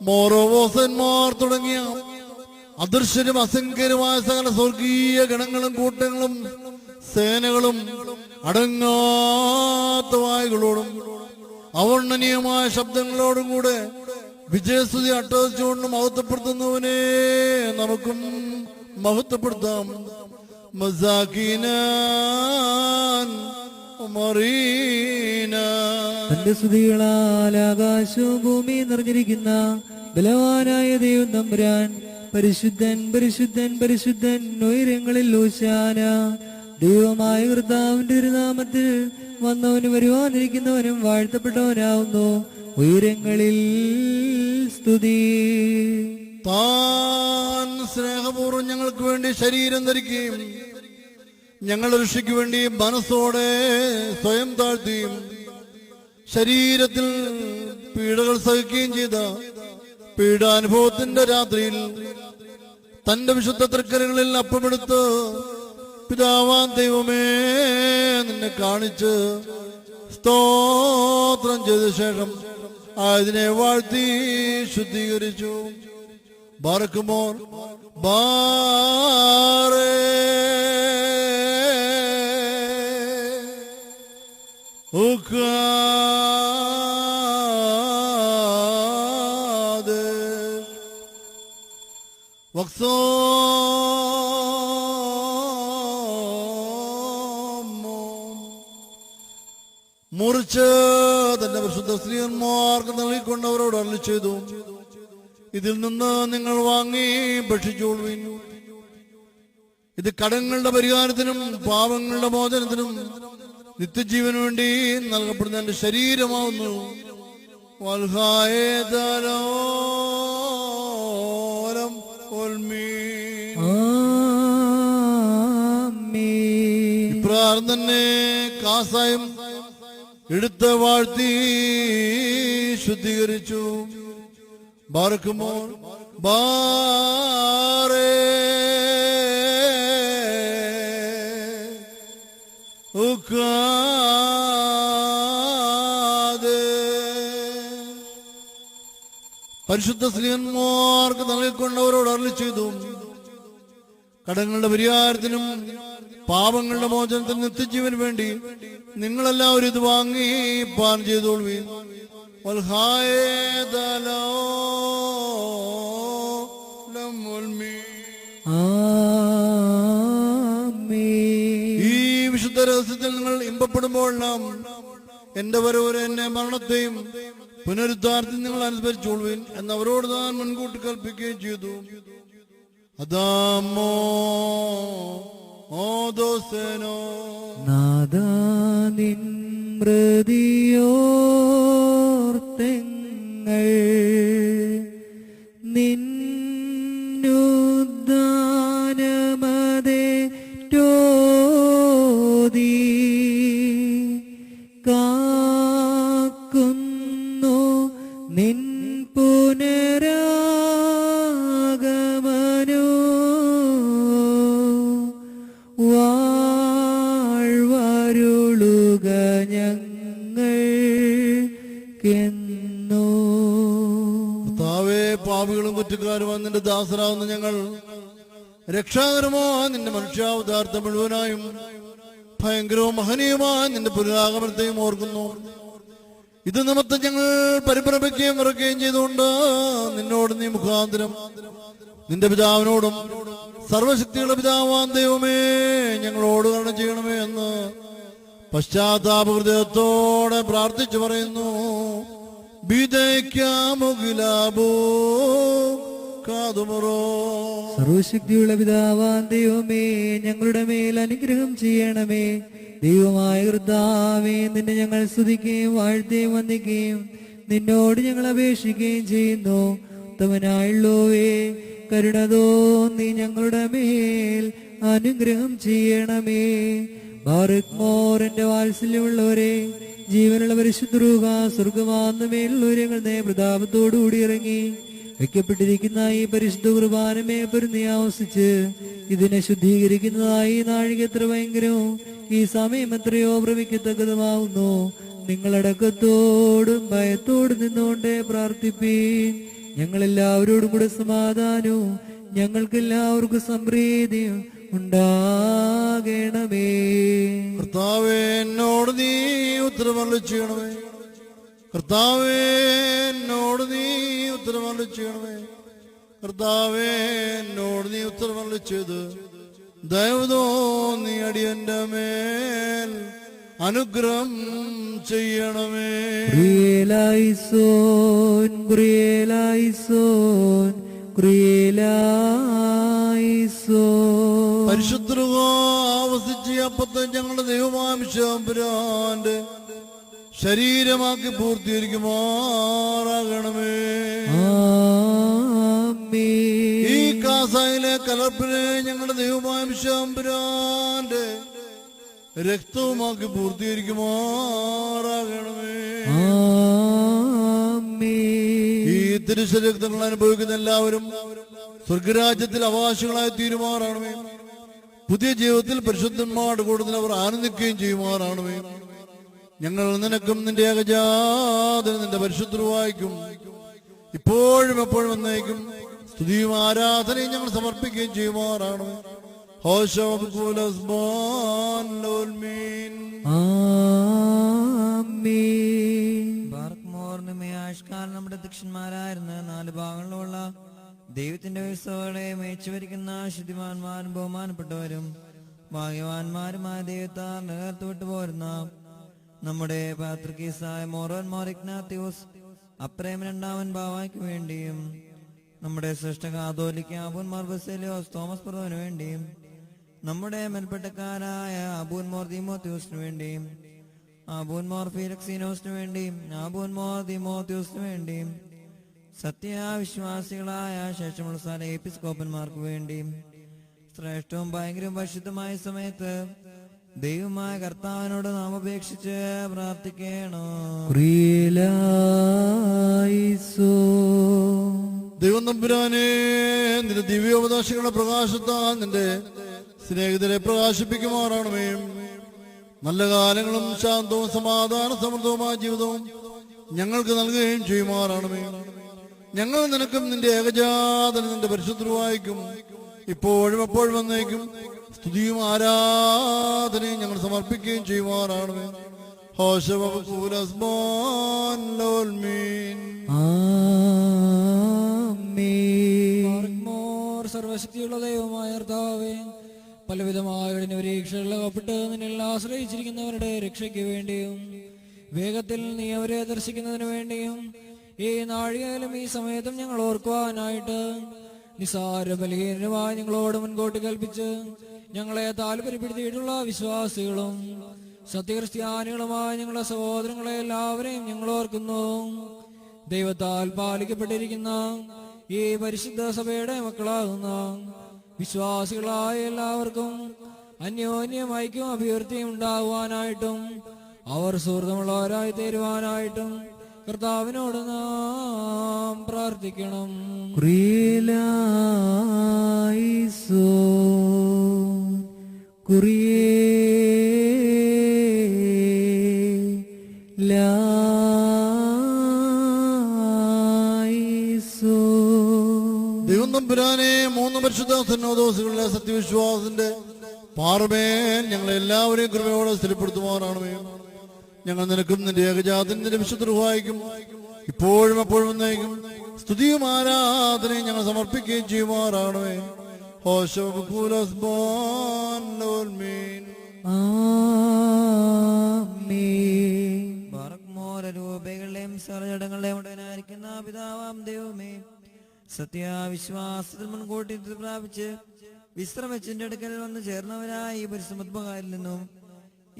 മോറോവോസന്മാർ തുടങ്ങിയ അദൃശ്യരും അസംഖ്യരുമായ സകല സ്വർഗീയ ഗണങ്ങളും കൂട്ടങ്ങളും സേനകളും അടങ്ങാത്ത വായുകളോടും അവർണ്ണനീയമായ ശബ്ദങ്ങളോടും കൂടെ വിജയസ്തുതി അട്ടഹസിച്ചുകൊണ്ട് മഹത്വപ്പെടുത്തുന്നവനെ നമുക്കും മഹത്വപ്പെടുത്താം. മസാക്കീനാൻ മറീന. തന്റെ സ്തുതികളാൽ ആകാശവും ഭൂമിയും നിറഞ്ഞിരിക്കുന്ന ബലവാനായ ദൈവം തമ്പുരാൻ പരിശുദ്ധൻ പരിശുദ്ധൻ പരിശുദ്ധൻ ഉയരങ്ങളിൽ ഹോശാന. ദൈവമായ കർത്താവിന്റെ തിരുനാമത്തിൽ വന്നവനും വരുവാനിരിക്കുന്നവനും വാഴ്ത്തപ്പെട്ടവനാവുന്നു. ഉയരങ്ങളിൽ സ്തുതി. താൻ സ്നേഹപൂർവ്വം ഞങ്ങൾക്ക് വേണ്ടി ശരീരം ധരിക്കുകയും ഞങ്ങളുടെ രക്ഷയ്ക്ക് വേണ്ടി മനസ്സോടെ സ്വയം താഴ്ത്തുകയും ശരീരത്തിൽ പീഡകൾ സഹിക്കുകയും ചെയ്ത പീഡാനുഭവത്തിന്റെ രാത്രിയിൽ തന്റെ വിശുദ്ധ തൃക്കരങ്ങളിൽ അപ്പമെടുത്ത് പിതാവാൻ ദൈവമേ നിന്നെ കാണിച്ച് സ്തോത്രം ചെയ്ത ശേഷം അതിനെ വാഴ്ത്തി ശുദ്ധീകരിച്ചു. ബാറക്കുമോർ ബാറേ ഉഖാദ് വക്സോ മുറിച്ച് തന്റെ വിശുദ്ധ സ്ത്രീയന്മാർക്ക് നൽകിക്കൊണ്ടവരോട് അരുളി ചെയ്തു, ഇതിൽ നിന്ന് നിങ്ങൾ വാങ്ങി ഭക്ഷിച്ചോളുവിൻ. ഇത് കടങ്ങളുടെ പരിഹാരത്തിനും പാപങ്ങളുടെ മോചനത്തിനും നിത്യജീവന് വേണ്ടി നൽകപ്പെടുന്ന എന്റെ ശരീരമാവുന്നു. ഇപ്രകാരം തന്നെ കാസായും എടുത്ത് വാഴ്ത്തി ശുദ്ധീകരിച്ചു. ബാറക്കുമോ ബാറേ പരിശുദ്ധ സ്ത്രീയന്മാർക്ക് നൽകിക്കൊണ്ടവരോട് അരുളി ചെയ്തു, കടങ്ങളുടെ പരിഹാരത്തിനും പാപങ്ങളുടെ മോചനത്തിനും നിത്യജീവന് വേണ്ടി നിങ്ങളെല്ലാവരും ഇത് വാങ്ങി പാൻ ചെയ്തോളുവീൻ. ഈ വിശുദ്ധ രഹസ്യത്തിൽ നിങ്ങൾ ഇമ്പപ്പെടുമ്പോഴെല്ലാം എന്റെ വരവരെ എന്നെ മരണത്തെയും പുനരുദ്ധാരത്തിൽ നിങ്ങൾ അനുസ്മരിച്ചോളുവിൻ എന്നവരോട് താൻ മുൻകൂട്ടി കൽപ്പിക്കുകയും ചെയ്തു. അദാമോ ഓദോസേനോ നാദാനിൻ മൃതിയോർത്തങ്ങൾ നിന്നുദ്ധാനമതേ ടോദി കാക്കുന്നു നിൻ പുനരാഗമനോ വാഴ്വരുളുക ഞങ്ങൾക്കെന്നോ. കർത്താവേ, പാപികളും കുറ്റക്കാരുമായ നിന്റെ ദാസരാകുന്ന ഞങ്ങൾ രക്ഷാകരമായ നിന്റെ മനുഷ്യാവതാരത്തെ മുഴുവനായും ഭയങ്കരവും മഹനീയമായ നിന്റെ പുനരാഗമനത്തെയും ഓർക്കുന്നു. ഇത് നിമിത്തം ഞങ്ങൾ പരിഭ്രമിക്കുകയും വിറക്കുകയും ചെയ്തുകൊണ്ട് നിന്നോട് നീ മുഖാന്തരം നിന്റെ പിതാവിനോടും സർവശക്തിയുള്ള പിതാവാൻ ദൈവമേ ഞങ്ങളോട് കരുണ ചെയ്യണമേ എന്ന് പശ്ചാത്താപ ഹൃദയത്തോടെ പ്രാർത്ഥിച്ചു പറയുന്നു. സർവശക്തിയുള്ള പിതാവാൻ ദൈവമേ ഞങ്ങളുടെ മേൽ അനുഗ്രഹം ചെയ്യണമേ. ദൈവമായ കർത്താവേ, നിന്നെ ഞങ്ങൾ സ്തുതിക്കുകയും വാഴ്ത്തുകയും വന്ദിക്കുകയും നിന്നോട് ഞങ്ങൾ അപേക്ഷിക്കുകയും ചെയ്യുന്നു. ഉത്തമനായുള്ളോവേ, കരുണ തോന്നി ഞങ്ങളുടെ മേൽ അനുഗ്രഹം ചെയ്യണമേ. ബാറക് മോർ എന്റെ വാത്സല്യമുള്ളവരെ, ജീവനുള്ള പരിശുദ്ധ സ്വർഗമാകുന്ന മേലുള്ളവരെ പ്രതാപത്തോടുകൂടി ഇറങ്ങി വയ്ക്കപ്പെട്ടിരിക്കുന്ന ഈ പരിശുദ്ധ കുർബാനമേ പൊരുന്നി ആവസിച്ച് ഇതിനെ ശുദ്ധീകരിക്കുന്നതായി നാഴിക എത്ര ഭയങ്കരവും ഈ സമയം എത്രയോ ഭ്രമിക്കത്തക്കതുമാവുന്നു. നിങ്ങളടക്കത്തോടും ഭയത്തോടും നിന്നുകൊണ്ട് പ്രാർത്ഥിപ്പീൻ. ഞങ്ങളെല്ലാവരോടും കൂടെ സമാധാനവും ഞങ്ങൾക്കെല്ലാവർക്കും സമൃദ്ധിയും ഉണ്ടാകണമേ. കർത്താവേ, എന്നോട് നീ ഉത്തരമരുളി ചെയ്യണമേ. കർത്താവേ, എന്നോട് നീ ഉത്തരമരുളി ചെയ്യണമേ. കർത്താവേ, എന്നോട് നീ ഉത്തരമരുളി ചെയ്ത് ദയവ് തോന്നി അടിയന്റെ മേൽ അനുഗ്രഹം ചെയ്യണമേ. കുറിയേലായിസോൻ, കുറിയേലായിസോൻ, കുറിയേലായിസോൻ. പരിശുദ്ധ ആവസിച്ച അപ്പത്തെ ഞങ്ങളുടെ ദൈവമാംശാന്റെ ശരീരമാക്കി പൂർത്തീകരിക്കുമാറാകണമേ. ആമേൻ. ഈ കാസായിലെ കലർപ്പിനെ ഞങ്ങളുടെ ദൈവമാംശാന്റെ രക്തവുമാക്കി പൂർത്തീകരിക്കുമാറാകണമേ. ആമേൻ. ഈ തിരുശരക്തങ്ങൾ അനുഭവിക്കുന്ന എല്ലാവരും സ്വർഗരാജ്യത്തിൽ അവകാശികളായി തീരുമാറാണമേ. പുതിയ ജീവിതത്തിൽ പരിശുദ്ധന്മാരുടെ കൂടുതൽ അവർ ആനന്ദിക്കുകയും ചെയ്യുമാറാണമേ. ഞങ്ങൾ നിനക്കും നിന്റെ ഏകജാതനും നിന്റെ പരിശുദ്ധവായിക്കും ഇപ്പോഴും എപ്പോഴും എന്നേക്കും സ്തുതിയും ആരാധനയും ഞങ്ങൾ സമർപ്പിക്കുകയും ചെയ്യുമാറാണമേ. ആഷ്കാലം നമ്മുടെ ദക്ഷന്മാരായിരുന്ന 4 ഭാഗങ്ങളിലുള്ള ദൈവത്തിന്റെ വ്യവസ്ഥകളെ മേച്ചുവരിക്കുന്ന ശുദ്ധിമാന്മാരും ബഹുമാനപ്പെട്ടവരും ഭാഗ്യവാന്മാരുമായ ദൈവത്താൽ നിലനിർത്തി വിട്ടുപോരുന്ന നമ്മുടെ പാത്രികീസായ മോറോൻ മോർ ഇഗ്നാത്യോസ് അപ്രേം 2-ാമൻ ബാവായ്ക്ക് വേണ്ടിയും നമ്മുടെ ശ്രേഷ്ഠ കാതോലിക്ക അബൂൻ മോർ ബസേലിയോസ് തോമസ് പ്രഭുവിന് വേണ്ടിയും നമ്മുടെ മേൽപ്പെട്ടക്കാരായ അബൂൻ മോർ തീമോത്യോസിന് വേണ്ടിയും അബൂൻ മോർ ഫീലക്സീനോസിന് വേണ്ടിയും അബൂൻ മോർ തീമോത്യോസിന് വേണ്ടിയും സത്യവിശ്വാസികളായ ശേഷമുള്ള സ്ഥല എപ്പിസ്കോപ്പന്മാർക്ക് വേണ്ടിയും ശ്രേഷ്ഠവും ഭയങ്കരവും പരിശുദ്ധമായ സമയത്ത് ദൈവമായ കർത്താവിനോട് നാം അപേക്ഷിച്ച് പ്രാർത്ഥിക്കണം. ദൈവം തമ്പുരാനെ, നിന്റെ ദിവ്യോപദേശങ്ങളുടെ പ്രകാശത്താൽ നിന്റെ സ്നേഹിതരെ പ്രകാശിപ്പിക്കുമാറാണമേ. നല്ല കാലങ്ങളും ശാന്തവും സമാധാന സമൃദ്ധവുമായ ജീവിതവും ഞങ്ങൾക്ക് നൽകുകയും ചെയ്യുമാറാണമേ. ഞങ്ങൾ നിനക്കും നിന്റെ ഏകജാതനും നിന്റെ പരിശുദ്ധവായിക്കും ഇപ്പോഴും എപ്പോഴും വന്നേക്കും സ്തുതിയും ആരാധനയും ഞങ്ങൾ സമർപ്പിക്കുകയും ചെയ്യുമാറാണമേ. സർവശക്തിയുള്ള ദൈവമായ കർത്താവേ, പലവിധമായ പരീക്ഷകളിൽ അകപ്പെട്ട് നിന്നിൽ ആശ്രയിച്ചിരിക്കുന്നവരുടെ രക്ഷയ്ക്ക് വേണ്ടിയും വേഗത്തിൽ നീ അവരെ ദർശിക്കുന്നതിന് വേണ്ടിയും ഈ നാഴികയിലും ഈ സമയത്തും ഞങ്ങൾ ഓർക്കുവാനായിട്ട് നിസാര ബലഹീനരുമായി ഞങ്ങളോട് മുൻകൂട്ടി കൽപ്പിച്ച് ഞങ്ങളെ താല്പര്യപ്പെടുത്തിയിട്ടുള്ള വിശ്വാസികളും സത്യക്രിസ്ത്യാനികളുമായ ഞങ്ങളുടെ സഹോദരങ്ങളെ എല്ലാവരെയും ഞങ്ങൾ ഓർക്കുന്നു. ദൈവത്താൽ പാലിക്കപ്പെട്ടിരിക്കുന്ന ഈ പരിശുദ്ധ സഭയുടെ മക്കളാകുന്ന വിശ്വാസികളായ എല്ലാവർക്കും അന്യോന്യം ഐക്യവും അഭിവൃദ്ധിയും ഉണ്ടാകുവാനായിട്ടും അവർ സുഹൃത്തുമുള്ളവരായി തീരുവാനായിട്ടും കർത്താവിനോട് നാം പ്രാർത്ഥിക്കണം. ദൈവം തമ്പുരാനെ, 3 പരിശുദ്ധ സന്നോദോസുകളിലെ സത്യവിശ്വാസത്തിന്റെ പാറമേൽ ഞങ്ങളെ എല്ലാവരെയും കൃപയോടെ സ്ഥിരപ്പെടുത്തുമാറാണമേ. ഞങ്ങൾ നിനക്കും നിന്റെ ഏകജാതനും നിന്റെ വിശുദ്ധവായിക്കും ഇപ്പോഴും എപ്പോഴും എന്നേക്കും സ്തുതിയും ആരാധനയും ഞങ്ങൾ സമർപ്പിക്കുകയും ചെയ്യുമാറാണമേ. രൂപകളുടെയും സർജടങ്ങളുടെയും ഉടനായിരിക്കുന്ന പിതാവാം ദൈവമേ, സത്യവിശ്വാസത്തിൽ മുൻകൂട്ടി പ്രാപിച്ച് വിശ്രമിച്ചിന്റെ അടുക്കൽ വന്ന് ചേർന്നവരായ ഈ പരിസമത്വകാരിൽ നിന്നും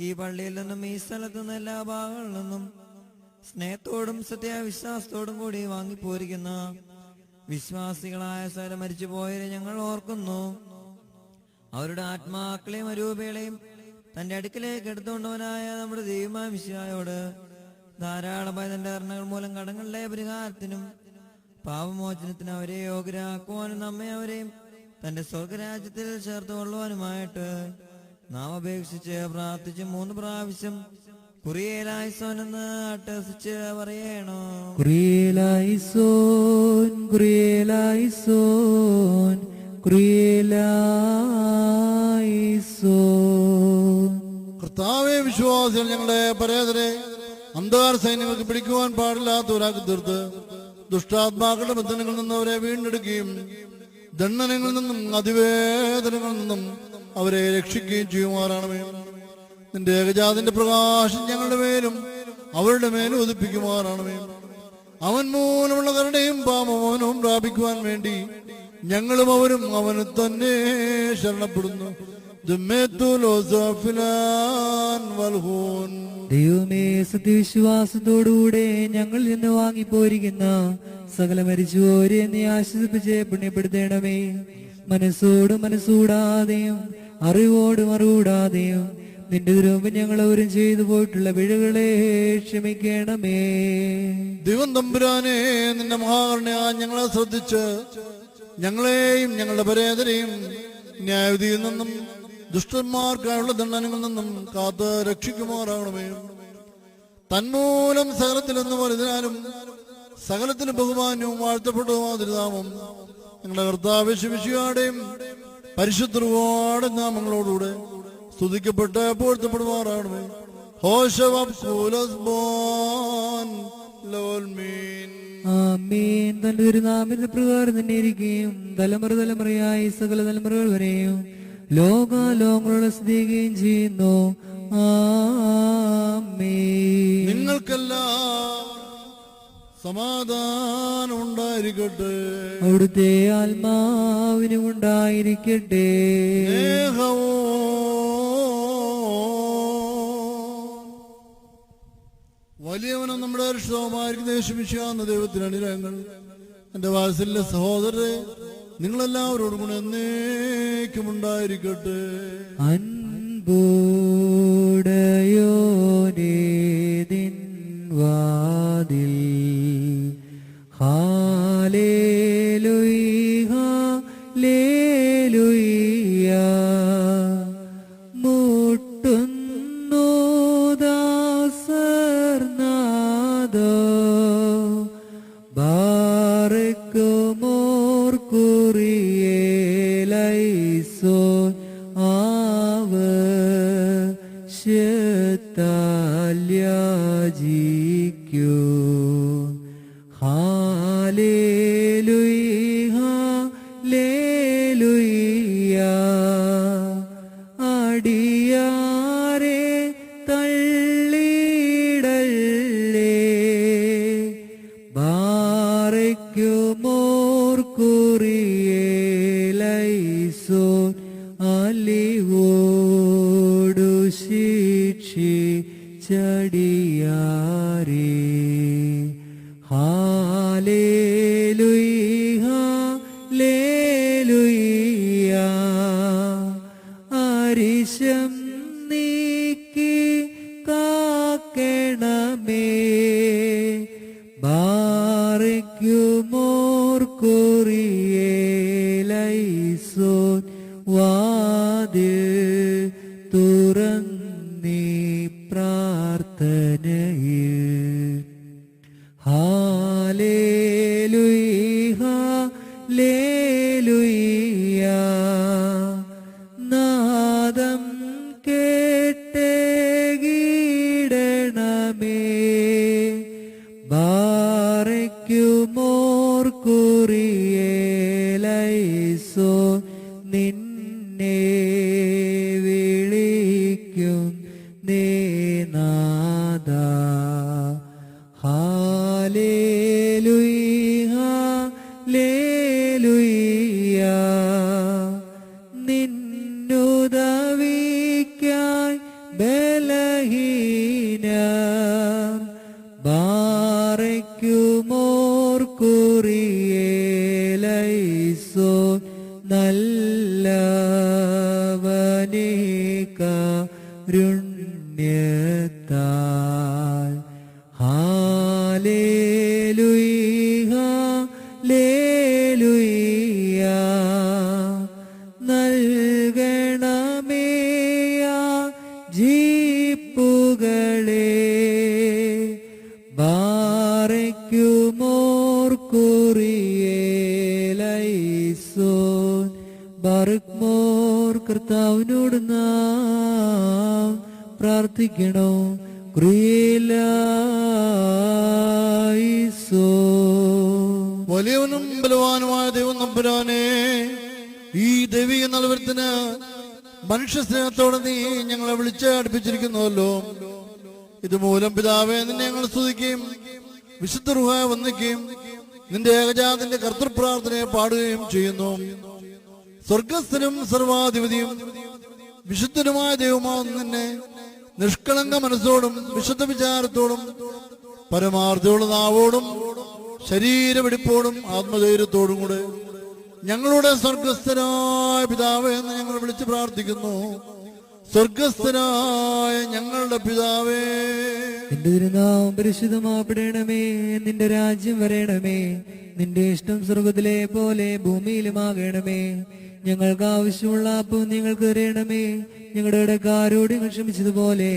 ഈ പള്ളിയിൽ നിന്നും ഈ സ്ഥലത്തു നിന്ന് എല്ലാ ഭാഗങ്ങളിൽ നിന്നും സ്നേഹത്തോടും സത്യവിശ്വാസത്തോടും കൂടി വാങ്ങിപ്പോരിക്കുന്ന വിശ്വാസികളായ സ്ഥലം മരിച്ചുപോയവരെ ഞങ്ങൾ ഓർക്കുന്നു. അവരുടെ ആത്മാക്കളെയും അരൂപകളെയും തന്റെ അടുക്കിലേക്ക് എടുത്തുകൊണ്ടവനായ നമ്മുടെ ദൈവമായ മിശിഹായോട് ധാരാളമായ തന്റെ കരുണകൾ മൂലം കടങ്ങളുടെ പരിഹാരത്തിനും പാപമോചനത്തിന് അവരെ യോഗ്യരാക്കുവാനും നമ്മെ അവരെയും തന്റെ സ്വർഗരാജ്യത്തിൽ ചേർത്ത് കൊള്ളുവാനുമായിട്ട് നാം അപേക്ഷിച്ച് പ്രാർത്ഥിച്ച് 3 പ്രാവശ്യം കുറിയേലായിസോൻ എന്ന് അട്ടഹസിച്ച് പറയണോ. കുറിയേലായിസോൻ, കുറിയേലായിസോൻ, കുറിയേലായിസോൻ. കർത്താവെ, വിശ്വാസികൾ ഞങ്ങളുടെ പരേതരെ അന്ധകാര സൈന്യങ്ങൾക്ക് പിടിക്കുവാൻ പാടില്ലാത്തവരാക്കി തീർത്ത് ദുഷ്ടാത്മാക്കളുടെ ബന്ധനങ്ങളിൽ നിന്ന് അവരെ വീണ്ടെടുക്കുകയും ദണ്ഡനങ്ങളിൽ നിന്നും അതിവേദനങ്ങളിൽ നിന്നും അവരെ രക്ഷിക്കുകയും ചെയ്യുമാറാണമേ. നിന്റെ ഏകജാതിന്റെ പ്രകാശം ഞങ്ങളുടെ മേലും അവരുടെ മേലും ഉദിപ്പിക്കുമാറാണമേ. അവൻ മൂലമുള്ള കരുണയും പാപമോനവും പ്രാപിക്കുവാൻ വേണ്ടി ഞങ്ങളും അവരും അവന് തന്നെ ശരണപ്പെടുന്നു. ദൈവമേ, സത്യവിശ്വാസത്തോടുകൂടെ ഞങ്ങളിൽ നിന്ന് വാങ്ങിപ്പോയിരിക്കുന്ന സകല മരിച്ചുപോരെ നീ ആശ്വസിപ്പിച്ച് പുണ്യപ്പെടുത്തേണമേ. മനസ്സോടും മനസ്സൂടാതെയും അറിവോടും അറിവൂടാതെയും നിന്റെ ദുരൂപം ഞങ്ങൾ അവരും ചെയ്തു പോയിട്ടുള്ള പിഴകളെ ക്ഷമിക്കണമേ. ദൈവം തമ്പുരാനെ, നിന്റെ മഹാകരുണയാ ഞങ്ങളെ ശ്രദ്ധിച്ച് ഞങ്ങളെയും ഞങ്ങളുടെ പരേതരെയും ന്യായവിധിയിൽ നിന്നും ദുഷ്ടന്മാർക്കായുള്ള ദണ്ഡനങ്ങളിൽ നിന്നും കാത്ത് രക്ഷിക്കുമാറാകണമേ. തന്മൂലം സകലത്തിലെന്ന് വലുതിനാലും സകലത്തിന് ബഹുമാന്യവും വാഴ്ത്തപ്പെട്ടതുമാതിരുനാമം ഞങ്ങളുടെ കർത്താവ് ശിവശിയാടെയും പരിശുദ്ധരുടെ നാമങ്ങളോടുകൂടെ സ്തുതിക്കപ്പെട്ട് പൂഴ്ത്തപ്പെടുമാറാകണമേ. ആമേൻ. തന്റെ ഒരു നാമത്തിന്റെ പ്രകാരം തന്നെ ഇരിക്കുകയും തലമുറ തലമുറയായി സകല തലമുറകൾ വരെയും ലോകാലോകങ്ങളോട് സ്തുതിക്കുകയും ചെയ്യുന്നു. ആമേൻ. നിങ്ങൾക്കെല്ലാം സമാധാനം ഉണ്ടായിരിക്കട്ടെ. അവിടുത്തെ ആത്മാവിനും ഉണ്ടായിരിക്കട്ടെ. വലിയവനും നമ്മുടെ രക്ഷിതാവുമായിരിക്കുന്ന യേശുമിശിഹായെന്ന ദൈവത്തിന് അനുഗ്രഹങ്ങൾ എന്റെ വാത്സല്യ സഹോദരരെ നിങ്ങളെല്ലാവരോടും കൂടെ എന്നേക്കും ഉണ്ടായിരിക്കട്ടെ. അൻപുടയോനേതിൻ വാതിൽ ഹാലേലുയ ഹാലേലുയ മുട്ടുന്നു ദാസർനാദോ ബാറക്കുമോർ കുറിയേലൈസോ ആവശ്യത്താല്യാജിക്കൂ ഹാലേലുയ ഹാലേലുയ അടിയാരെ തള്ളിടല്ലേ ബാറയ്ക്കുമോർ കുറിയേലൈസോ അലിവോടു ശിക്ഷിച്ചടിയാരേ ഹാലേലുയ ഹാലേലുയ അരിശം നീക്കി കാക്കണമേ ബാറയ്ക്കുമോർ കുറിയേലൈസോ വാതിൽ തുറന്നീ പ്രാർത്ഥനയിൽ ഹാലേലുയ ഹാലേലുയ നാദം കേട്ടേകിടണമേ ബാറയ്ക്കുമോർ കുറിയേലൈസോ നിന്നെ വിളിക്കും നേനാദ ഹാലേലുയ ഹാലേലുയ നിന്നുദവിക്കായി ബലഹീന ബാറയ്ക്കുമോർ കുറിയേലൈസോ നല്ല കാരുണ്യത്താൽ ഹാലേലുയ ലേലുയ നൽകണമേയ ജീപ്പുകളെ ബാറയ്ക്കുമോർ കുറിയേലൈസോൻ ബാറക്മോർ കർത്താവിനോട് നാം പ്രാർത്ഥിക്കണോ ക്രിയേലൈസോ. വലിയവനും ബലവാനുമായ ദൈവം നമ്പുരാനെ, ഈ ദൈവിക നൽവരത്തിന് മനുഷ്യ സ്നേഹത്തോടെ നീ ഞങ്ങളെ വിളിച്ച് അടുപ്പിച്ചിരിക്കുന്നുവല്ലോ. ഇതുമൂലം പിതാവേ നിന്നെ ഞങ്ങൾ സ്തുതിക്കുകയും വിശുദ്ധ റൂഹായെ വന്ദിക്കുകയും നിന്റെ ഏകജാതന്റെ കർത്തൃപ്രാർത്ഥനയെ പാടുകയും ചെയ്യുന്നു. സ്വർഗസ്ഥനും സർവാധിപതിയും വിശുദ്ധനുമായ ദൈവമാവുന്ന നിന്നെ നിഷ്കളങ്ക മനസ്സോടും വിശുദ്ധ വിചാരത്തോടും പരമാർത്ഥമുള്ള നാവോടും ശരീരവെടിപ്പോടും ആത്മധൈര്യത്തോടും കൂടെ ഞങ്ങളുടെ സ്വർഗസ്ഥനായ പിതാവേ എന്ന് ഞങ്ങൾ വിളിച്ച് പ്രാർത്ഥിക്കുന്നു. സ്വർഗസ്ഥനായ ഞങ്ങളുടെ പിതാവേ, നിന്റെ തിരുനാമം പരിശുദ്ധമാപ്പെടണമേ. നിന്റെ രാജ്യം വരണമേ. നിന്റെ ഇഷ്ടം സ്വർഗത്തിലെ പോലെ ഭൂമിയിലുമാകണമേ. ഞങ്ങൾക്ക് ആവശ്യമുള്ള അപ്പം ഞങ്ങൾക്ക് തരണമേ. ഞങ്ങളുടെ ഇടക്കാരോട് ഞങ്ങൾ ക്ഷമിച്ചതുപോലെ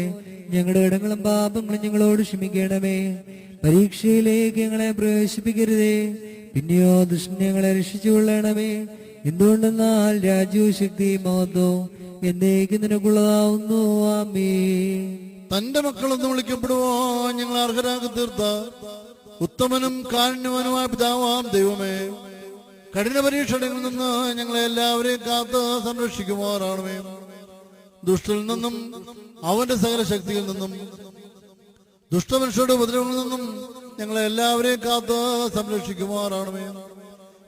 ഞങ്ങളുടെ ഇടങ്ങളും പാപങ്ങളും ഞങ്ങളോട് ക്ഷമിക്കണമേ. പരീക്ഷയിലേക്ക് ഞങ്ങളെ പ്രവേശിപ്പിക്കരുതേ, പിന്നെയോ ദുഷ്ടൻ ഞങ്ങളെ രക്ഷിച്ചുകൊള്ളണമേ. എന്തുകൊണ്ടെന്നാൽ രാജ്യവും ശക്തി മഹത്വവും എന്നേക്കും നിനക്കുള്ളതാവുന്നു. ആമേൻ. തന്റെ മക്കളെന്ന് വിളിക്കപ്പെടുവാൻ ഞങ്ങൾ അർഹരാക്കി തീർത്ത ഉത്തമനും കാരുണ്യവാനുമായ പിതാവാം ദൈവമേ, കഠിന പരീക്ഷണങ്ങളിൽ നിന്ന് ഞങ്ങളെ എല്ലാവരെയും കാത്ത് സംരക്ഷിക്കുമാറാണമേ. ദുഷ്ടനിൽ നിന്നും അവന്റെ സകല ശക്തിയിൽ നിന്നും ദുഷ്ടമനുഷ്യരുടെ ഉപദ്രവങ്ങളിൽ നിന്നും ഞങ്ങളെ എല്ലാവരെയും കാത്ത് സംരക്ഷിക്കുമാറാണമേ.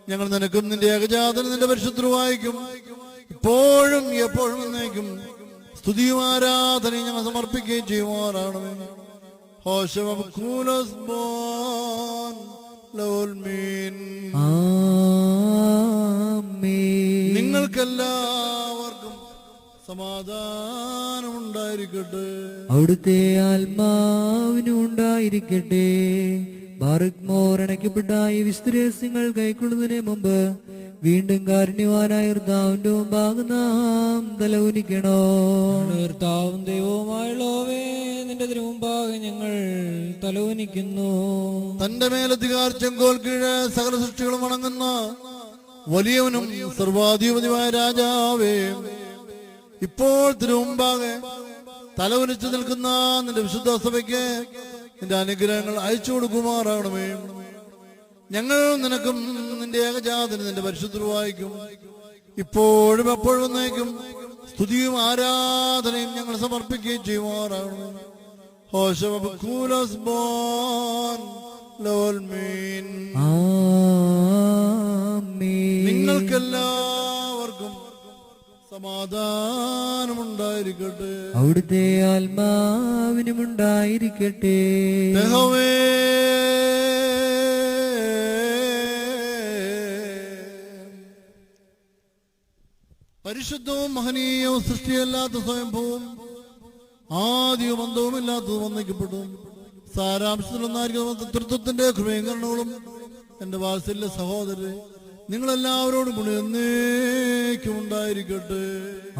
ഞങ്ങൾ നിനക്കും നിന്റെ ഏകജാതനും നിന്റെ പരിശുദ്ധവായിക്കും ഇപ്പോഴും എപ്പോഴും എന്നേക്കും സ്തുതിയും ആരാധനയും ഞങ്ങൾ സമർപ്പിക്കുകയും ചെയ്യുമാറാണമേ. നിങ്ങൾക്കെല്ലാവർക്കും സമാധാനം ഉണ്ടായിരിക്കട്ടെ. അവിടുത്തെ ആത്മാവിനും ഉണ്ടായിരിക്കട്ടെ. ബാറക് മോർ അണയ്ക്കപ്പെട്ട ഈ വിസ്തരസ്യങ്ങൾ കൈക്കൊള്ളുന്നതിന് മുമ്പ് വീണ്ടും കാരുണ്യവാനായ കർത്താവിന്റെ മുമ്പാകെ നാം തലകുനിക്കണോ. കർത്താവും ദൈവവുമായുള്ളവേ, നിന്റെ തിരുമുമ്പാകെ ഞങ്ങൾ തലകുനിക്കുന്നു. തന്റെ മേലധികാര ചെങ്കോൽ കീഴ് സകല സൃഷ്ടികളും വണങ്ങുന്ന വലിയവനും സർവാധിപതിയുമായ രാജാവേ, ഇപ്പോൾ തിരുമുമ്പാകെ തലകുനിച്ചു നിൽക്കുന്ന നിന്റെ വിശുദ്ധ സഭയ്ക്ക് നിന്റെ അനുഗ്രഹങ്ങൾ അയച്ചു കൊടുക്കുമാറാകണമേ. ഞങ്ങൾ നിനക്കും നിന്റെ ഏകജാതനും നിന്റെ പരിശുദ്ധവായിക്കും ഇപ്പോഴും എപ്പോഴും എന്നേക്കും സ്തുതിയും ആരാധനയും ഞങ്ങൾ സമർപ്പിക്കുകയും ചെയ്യുമാറാകണമേ. നിങ്ങൾക്കെല്ലാവർക്കും സമാധാനമുണ്ടായിരിക്കട്ടെ. അവിടുത്തെ ആത്മാവിനും ഉണ്ടായിരിക്കട്ടെ. പരിശുദ്ധവും മഹനീയവും സൃഷ്ടിയല്ലാത്ത സ്വയംഭവും ആദ്യവും അന്തവും ഇല്ലാത്തതും വന്നിക്കപ്പെട്ടു സാരാംശത്തിലൊന്നായിരിക്കും തൃത്വത്തിന്റെ കൃപീകരണങ്ങളും എന്റെ വാത്സല്യ സഹോദരരെ നിങ്ങളെല്ലാവരോടും കൂടി എന്നേക്കും ഉണ്ടായിരിക്കട്ടെ.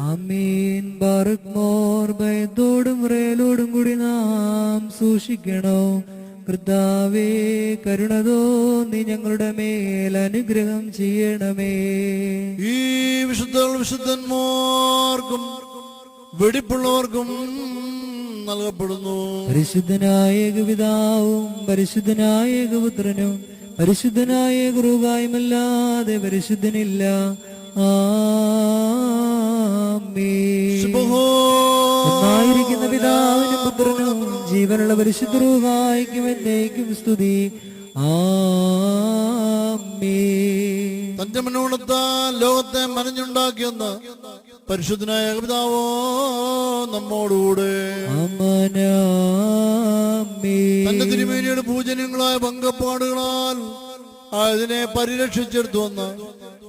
ആമീൻ. ബാറക് മോർ ഭയത്തോടും റേലോടും കൂടി നാം സൂക്ഷിക്കണോ. കർത്താവേ, കരുണ തോന്നി ഞങ്ങളുടെ മേൽ അനുഗ്രഹം ചെയ്യണമേ. ഈ വിശുദ്ധന്മാർക്കും വെടിപ്പുള്ളവർക്കും നൽകപ്പെടുന്നു. പരിശുദ്ധനായ പിതാവും പരിശുദ്ധനായ പുത്രനും പരിശുദ്ധനായ ഗുരുവായുമല്ലാതെ പരിശുദ്ധനില്ല. ഒന്നായിരിക്കുന്ന പിതാവിനും പുത്രനും ജീവനുള്ള പരിശുദ്ധ റൂഹായിക്കും എന്നേക്കും സ്തുതി. തന്റെ മനോണത്താൽ ലോകത്തെ മനഞ്ഞുണ്ടാക്കിയെന്ന് പരിശുദ്ധനായ പിതാവോ നമ്മോടുകൂടെ. തന്റെ തിരുമേനിയുടെ പൂജനീയങ്ങളായ പങ്കപ്പാടുകളാൽ അതിനെ പരിരക്ഷിച്ചെടുത്തുവന്ന്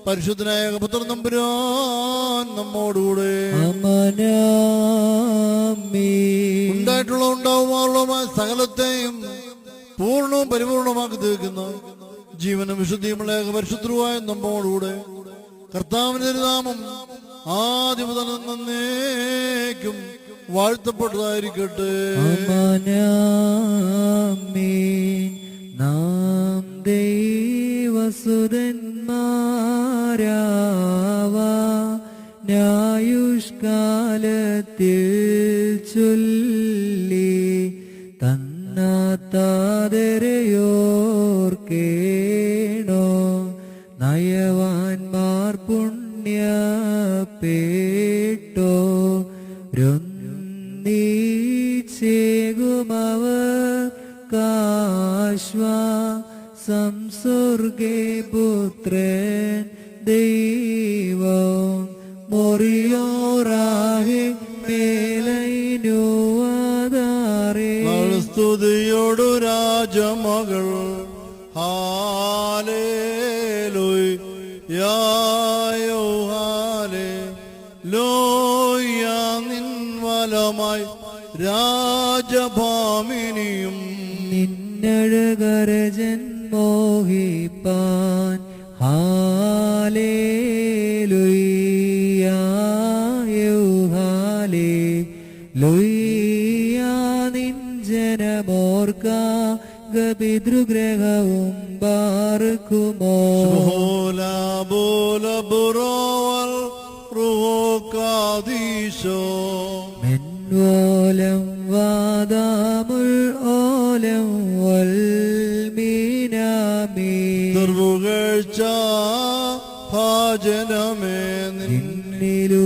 പരിശുദ്ധനായ പുത്രൻ തമ്പുരാൻ നമ്മോടുകൂടെ. ഉണ്ടായിട്ടുള്ള ഉണ്ടാവുമാറുള്ളതുമായ സകലത്തെയും പൂർണ്ണവും പരിപൂർണമാക്കി തീർക്കുന്ന ജീവനും വിശുദ്ധിയുമുള്ള പരിശുദ്ധരുമായ നമ്മോടുകൂടെ. കർത്താവിന്റെ നാമം ആദ്യം മുതൽ എന്നേക്കും വാഴ്ത്തപ്പെട്ടതായിരിക്കട്ടെ. നാം ദൈവസുരന്മാരാവാനായുഷ്കാലത്തിൽ ചൊല്ലി തന്നാത്താതരയോർക്കേണോ നയവാൻമാർ പുണ്യപേട്ടോ രൊന്നീച്ചേകുമവർ കാശ്വാ സംസ്വർഗേ പുത്രൻ ദൈവം മൊറിയോറാഹെ മേലൈനുവാദാറേ. സ്തുതിയോടു രാജമകൾ ഹാലേലൂയ ഹാലേലൂയ. നിൻ വലമായി രാജഭാമിനിയും നിന്നഴകരജൻ മോഹിപ്പാൻ ഹാലേലൂയ ഹാലേലൂയ. നിൻ ജനമോർക്ക ഗപിതൃഗ്രഹവും പാർക്കുമോ. മെൻവോലം വാദാമുൽ ഓലം വൽമീനാമീ. നിന്നിലുദിച്ചോരേകസുതൻ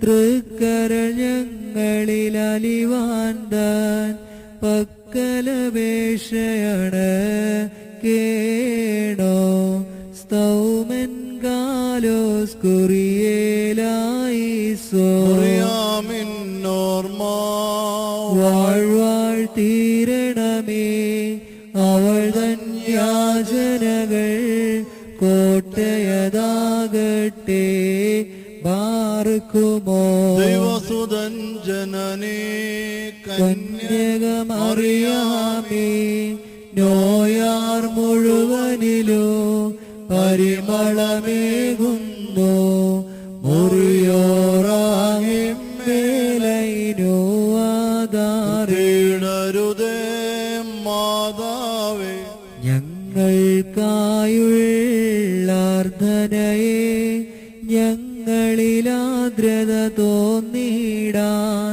തൃക്കരൾ ഞങ്ങളിൽ അലിവാന്താൻ പക്കലപേക്ഷയാണ് കേണോ. സ്തൗമൻ കാലോസ് കുറിയേലായിസോ. വാഴ്വാഴ് തീരണമേ അവൾ തൻ യാചനകൾ കോട്ടയതാകട്ടെ ബാർക്കുമോ. ദൈവസുതൻ ജനനീ കന്യകമറിയാമേ നോയാർ മുഴുവനിലോ പരിമളമേകുന്നു. മുറിയോറാകെ മേലൈനുവാദാറേ. മാതാവേ ഞങ്ങൾക്കായുള്ളാർദ്ധനയെ ഞങ്ങളിലാദ്രത തോന്നിടാൻ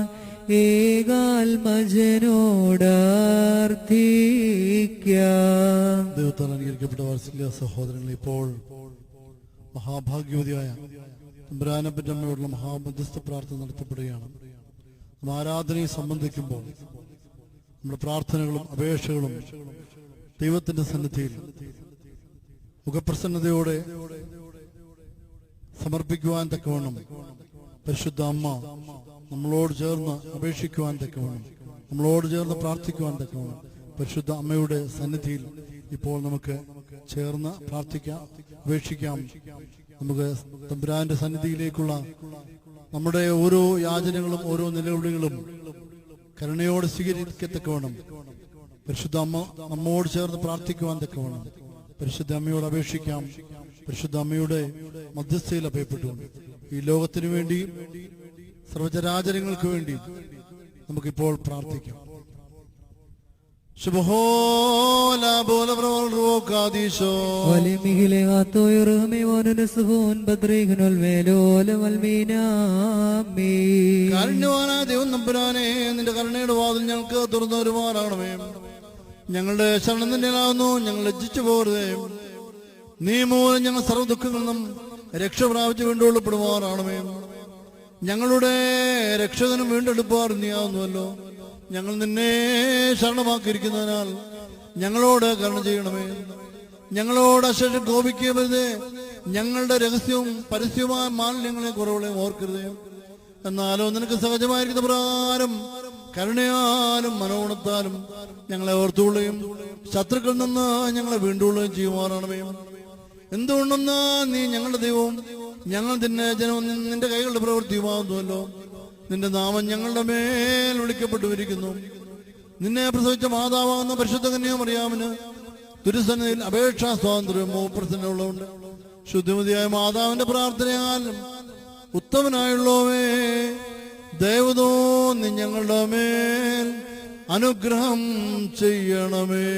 ഏകാത്മജനോടർത്ഥിക്കാം. ദൈവത്താൽ അനുഗ്രഹിക്കപ്പെട്ട വാത്സല്യ സഹോദരങ്ങൾ, ഇപ്പോൾ മഹാഭാഗ്യവതിയായ തമ്പുരാനെപ്പറ്റി അമ്മയോടുള്ള മഹാമധ്യസ്ഥ പ്രാർത്ഥന നടത്തപ്പെടുകയാണ്. ആരാധനയെ സംബന്ധിക്കുമ്പോൾ നമ്മുടെ പ്രാർത്ഥനകളും അപേക്ഷകളും ദൈവത്തിന്റെ സന്നിധിയിൽ മുഖപ്രസന്നതയോടെ സമർപ്പിക്കുവാൻ തക്കവണ്ണം പരിശുദ്ധ അമ്മ നമ്മളോട് ചേർന്ന് അപേക്ഷിക്കുവാൻ തക്കവണ്ണം, നമ്മളോട് ചേർന്ന് പ്രാർത്ഥിക്കുവാൻ തക്കവണ്ണം പരിശുദ്ധ അമ്മയുടെ സന്നിധിയിൽ ഇപ്പോൾ നമുക്ക് ചേർന്ന് പ്രാർത്ഥിക്കാം, അപേക്ഷിക്കാം. നമുക്ക് തമ്പുരാന്റെ സന്നിധിയിലേക്കുള്ള നമ്മുടെ ഓരോ യാചനകളും ഓരോ നിലവിളികളും കരുണയോടെ സ്വീകരിക്കത്തക്കവണ്ണം പരിശുദ്ധ അമ്മ നമ്മോട് ചേർന്ന് പ്രാർത്ഥിക്കുവാൻ തക്കവണ്ണം പരിശുദ്ധ അമ്മയോട് അപേക്ഷിക്കാം. പരിശുദ്ധ അമ്മയുടെ മധ്യസ്ഥയിൽ അഭയപ്പെട്ടുകൊണ്ട് ഈ ലോകത്തിനു വേണ്ടിയും സർവചരാചരങ്ങൾക്ക് വേണ്ടിയും നമുക്കിപ്പോൾ പ്രാർത്ഥിക്കാം. ദൈവം നമ്പുരാനെ, നിന്റെ കരുണയുടെ വാതിൽ ഞങ്ങൾക്ക് തുറന്നു വരുമാറാകണമേ. ഞങ്ങളുടെ ശരണം തന്നെയാകുന്നു, ഞങ്ങൾ ലജ്ജിച്ചു പോകരുതേ. നീ മൂലം ഞങ്ങൾ സർവ്വ ദുഃഖങ്ങളിൽ നിന്നും രക്ഷ പ്രാപിച്ച് വീണ്ടുകൊള്ളപ്പെടുമാറാകണമേ. ഞങ്ങളുടെ രക്ഷകനും വീണ്ടെടുപ്പാർ നീയാവുന്നുവല്ലോ. ഞങ്ങൾ നിന്നെ ശരണമാക്കിയിരിക്കുന്നതിനാൽ ഞങ്ങളോട് കരുണ ചെയ്യണമേ. ഞങ്ങളോട് അശേഷം കോപിക്കരുതേ. ഞങ്ങളുടെ രഹസ്യവും പരസ്യവുമായ മാലിന്യങ്ങളെ കുറവുകളെ ഓർക്കരുതേ. എന്നാലോ നിനക്ക് സഹജമായിരിക്കുന്ന പ്രകാരം കരുണയാലും മനോഗുണത്താലും ഞങ്ങളെ ഓർത്തുകൊള്ളുകയും ശത്രുക്കളിൽ നിന്ന് ഞങ്ങളെ വീണ്ടുകൊള്ളുകയും ചെയ്യുമാറാണമേ. എന്തുകൊണ്ടെന്നാ നീ ഞങ്ങളുടെ ദൈവവും ഞങ്ങൾ നിന്നെ ജനവും നിന്റെ കൈകളുടെ പ്രവൃത്തിയുമാകുന്നുവല്ലോ. നിന്റെ നാമം ഞങ്ങളുടെ മേൽ വിളിക്കപ്പെട്ടുവരിക്കുന്നു. നിന്നെ പ്രസവിച്ച മാതാവാകുന്ന പരിശുദ്ധ കന്യാമറിയാമിന് തിരുസന്നിധിയിൽ അപേക്ഷാ സ്വാതന്ത്ര്യവും മൂപ്പർസനുള്ളതുകൊണ്ട് ശുദ്ധിമതിയായ മാതാവിന്റെ പ്രാർത്ഥനയാലും ഉത്തമനായുള്ളവേ ദൈവതോ നീ ഞങ്ങളുടെ മേൽ അനുഗ്രഹം ചെയ്യണമേ.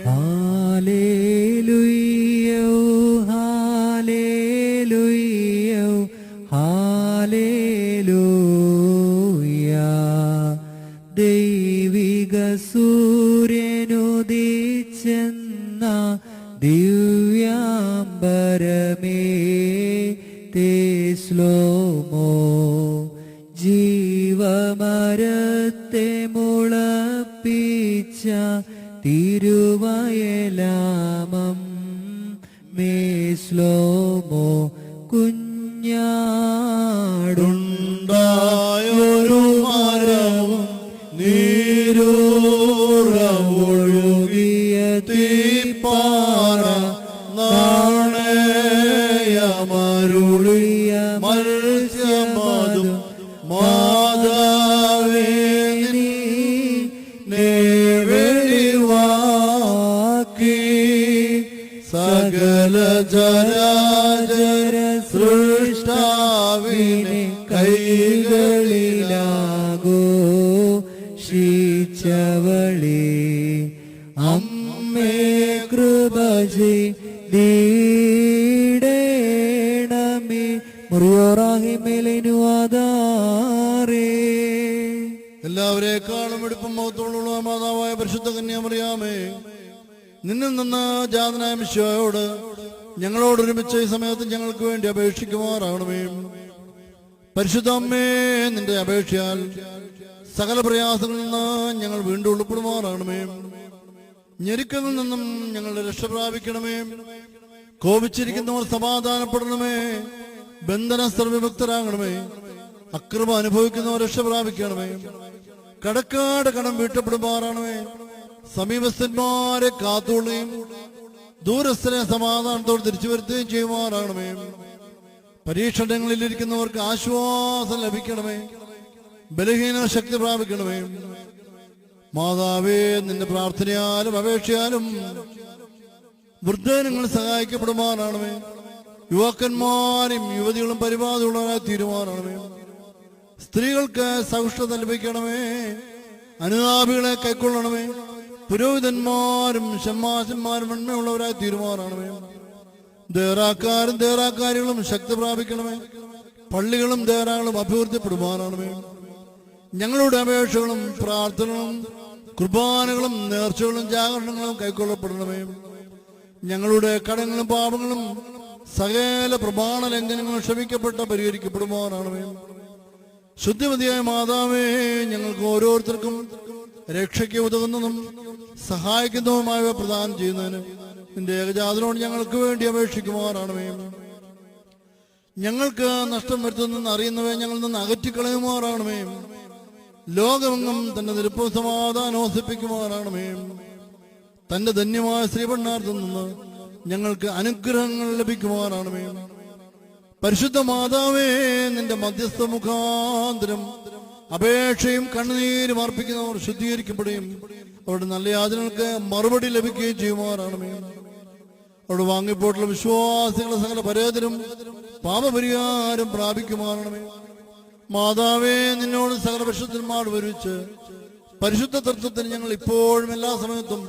Hallelujah hallelujah hallelujah. ദൈവിക സൂര്യനുദിച്ചെന്ന ദിവ്യാംബരമേ തേസ്ലോമോ. ജീവമരത്തെ മുളപ്പിച്ച തിരുവയലാമം മേസ്ലോമോ. കുഞ്ഞാടുണ്ടായൊരു മരവും നീരൂറൊഴുകിയ തീപ്പാറ നാണയമരുളിയ മത്സ്യമതും മാതാവേ നീ വെളിവാക്കി സകല ചരാചര സൃഷ്ടാവിനെ കൈകളിലാകോ ശീച്ചവളേ. അമ്മേ കൃപ ചെയ്ടേണമേ മുറിയോറാഹിമേലിനു ആധാരേ. എല്ലാവരെക്കാളും എടുപ്പം മഹത്വമുള്ള മാതാവായ പരിശുദ്ധ കന്യാമറിയാമേ, നിന്നിൽ നിന്ന് ജാതനായ മിശിഹായോട് ഞങ്ങളോട് ഒരുമിച്ച് ഈ സമയത്ത് ഞങ്ങൾക്ക് വേണ്ടി അപേക്ഷിക്കുമാറാകണമേ. പരിശുദ്ധ അമ്മേ, നിന്റെ അപേക്ഷയാൽ സകല പ്രയാസങ്ങളിൽ നിന്ന് ഞങ്ങൾ വീണ്ടും ഉൾപ്പെടുമാറാകണമേ. ഞെരുക്കങ്ങളിൽ നിന്നും ഞങ്ങളുടെ രക്ഷ പ്രാപിക്കണമേ. കോപിച്ചിരിക്കുന്നവർ സമാധാനപ്പെടണമേ. ബന്ധനസ്ഥർ വിമുക്തരാകണമേ. അക്രമ അനുഭവിക്കുന്നവർ രക്ഷ പ്രാപിക്കണമേ. കടക്കാട് കടം വീട്ടപ്പെടുമാറാണമേ. സമീപസ്ഥന്മാരെ കാത്തുകൊള്ളുകയും ദൂരസ്ഥരെ സമാധാനത്തോട് തിരിച്ചു വരുത്തുകയും ചെയ്യുമാറാകണമേ. പരീക്ഷണങ്ങളിൽ ഇരിക്കുന്നവർക്ക് ആശ്വാസം ലഭിക്കണമേ. ബലഹീന ശക്തി പ്രാപിക്കണമേ. മാതാവേ, നിന്റെ പ്രാർത്ഥനയാലും അപേക്ഷയാലും വൃദ്ധജനങ്ങൾ സഹായിക്കപ്പെടുമാറാണമേ. യുവാക്കന്മാരും യുവതികളും പരിപാടിയുള്ളവരായി തീരുമാറാണമേ. സ്ത്രീകൾക്ക് സൗഷ്ഠത ലഭിക്കണമേ. അനുതാപികളെ കൈക്കൊള്ളണമേ. പുരോഹിതന്മാരും ഷമ്മാശന്മാരും നന്മയുള്ളവരായി തീരുമാറാണമേ. ദേറാക്കാരും ദേറാക്കാരികളും ശക്തി പ്രാപിക്കണമേ. പള്ളികളും ദേറാകളും അഭിവൃദ്ധിപ്പെടുമാറാണമേ. ഞങ്ങളുടെ അപേക്ഷകളും പ്രാർത്ഥനകളും കുർബാനകളും നേർച്ചകളും ജാഗരണങ്ങളും കൈക്കൊള്ളപ്പെടണമേ. ഞങ്ങളുടെ കടങ്ങളും പാപങ്ങളും സകല പ്രമാണ ലംഘനങ്ങളും ക്ഷമിക്കപ്പെട്ട പരിഹരിക്കപ്പെടുമാറാണമേ. ശുദ്ധിമതിയായ മാതാവേ, ഞങ്ങൾക്ക് ഓരോരുത്തർക്കും രക്ഷയ്ക്ക് ഉതകുന്നതും സഹായിക്കുന്നതുമായ പ്രദാനം ചെയ്യുന്നതിന് നിന്റെ ഏകജാതനോട് ഞങ്ങൾക്ക് വേണ്ടി അപേക്ഷിക്കുമാറാണമേ. ഞങ്ങൾക്ക് നഷ്ടം വരുത്തുന്നെന്ന് അറിയുന്നവയെ ഞങ്ങളിൽ നിന്ന് അകറ്റിക്കളയുമാറാണമേ. ലോകമെങ്ങും തന്റെ നിരപ്പും സമാധാനം വസിപ്പിക്കുമാറാണമേ. തന്റെ ധന്യമായ ശ്രീപണ്ണാർത്ഥം നിന്ന് ഞങ്ങൾക്ക് അനുഗ്രഹങ്ങൾ ലഭിക്കുമാറാണമേ. പരിശുദ്ധ മാതാവേ, നിന്റെ മധ്യസ്ഥ മുഖാന്തരം അപേക്ഷയും കണ്ണുനീരും അർപ്പിക്കുന്നവർ ശുദ്ധീകരിക്കപ്പെടുകയും അവരുടെ നല്ല യാതനകൾക്ക് മറുപടി ലഭിക്കുകയും ചെയ്യുമാറാണമേ. അവിടെ വാങ്ങിപ്പോട്ടുള്ള വിശ്വാസികളുടെ സകല പരേതരും പാപപരിഹാരം പ്രാപിക്കുമാറാണമേ. മാതാവേ, നിന്നോട് സകല പരിശുദ്ധന്മാർ വരുവിച്ച് പരിശുദ്ധ തത്വത്തിന് ഞങ്ങൾ ഇപ്പോഴും എല്ലാ സമയത്തും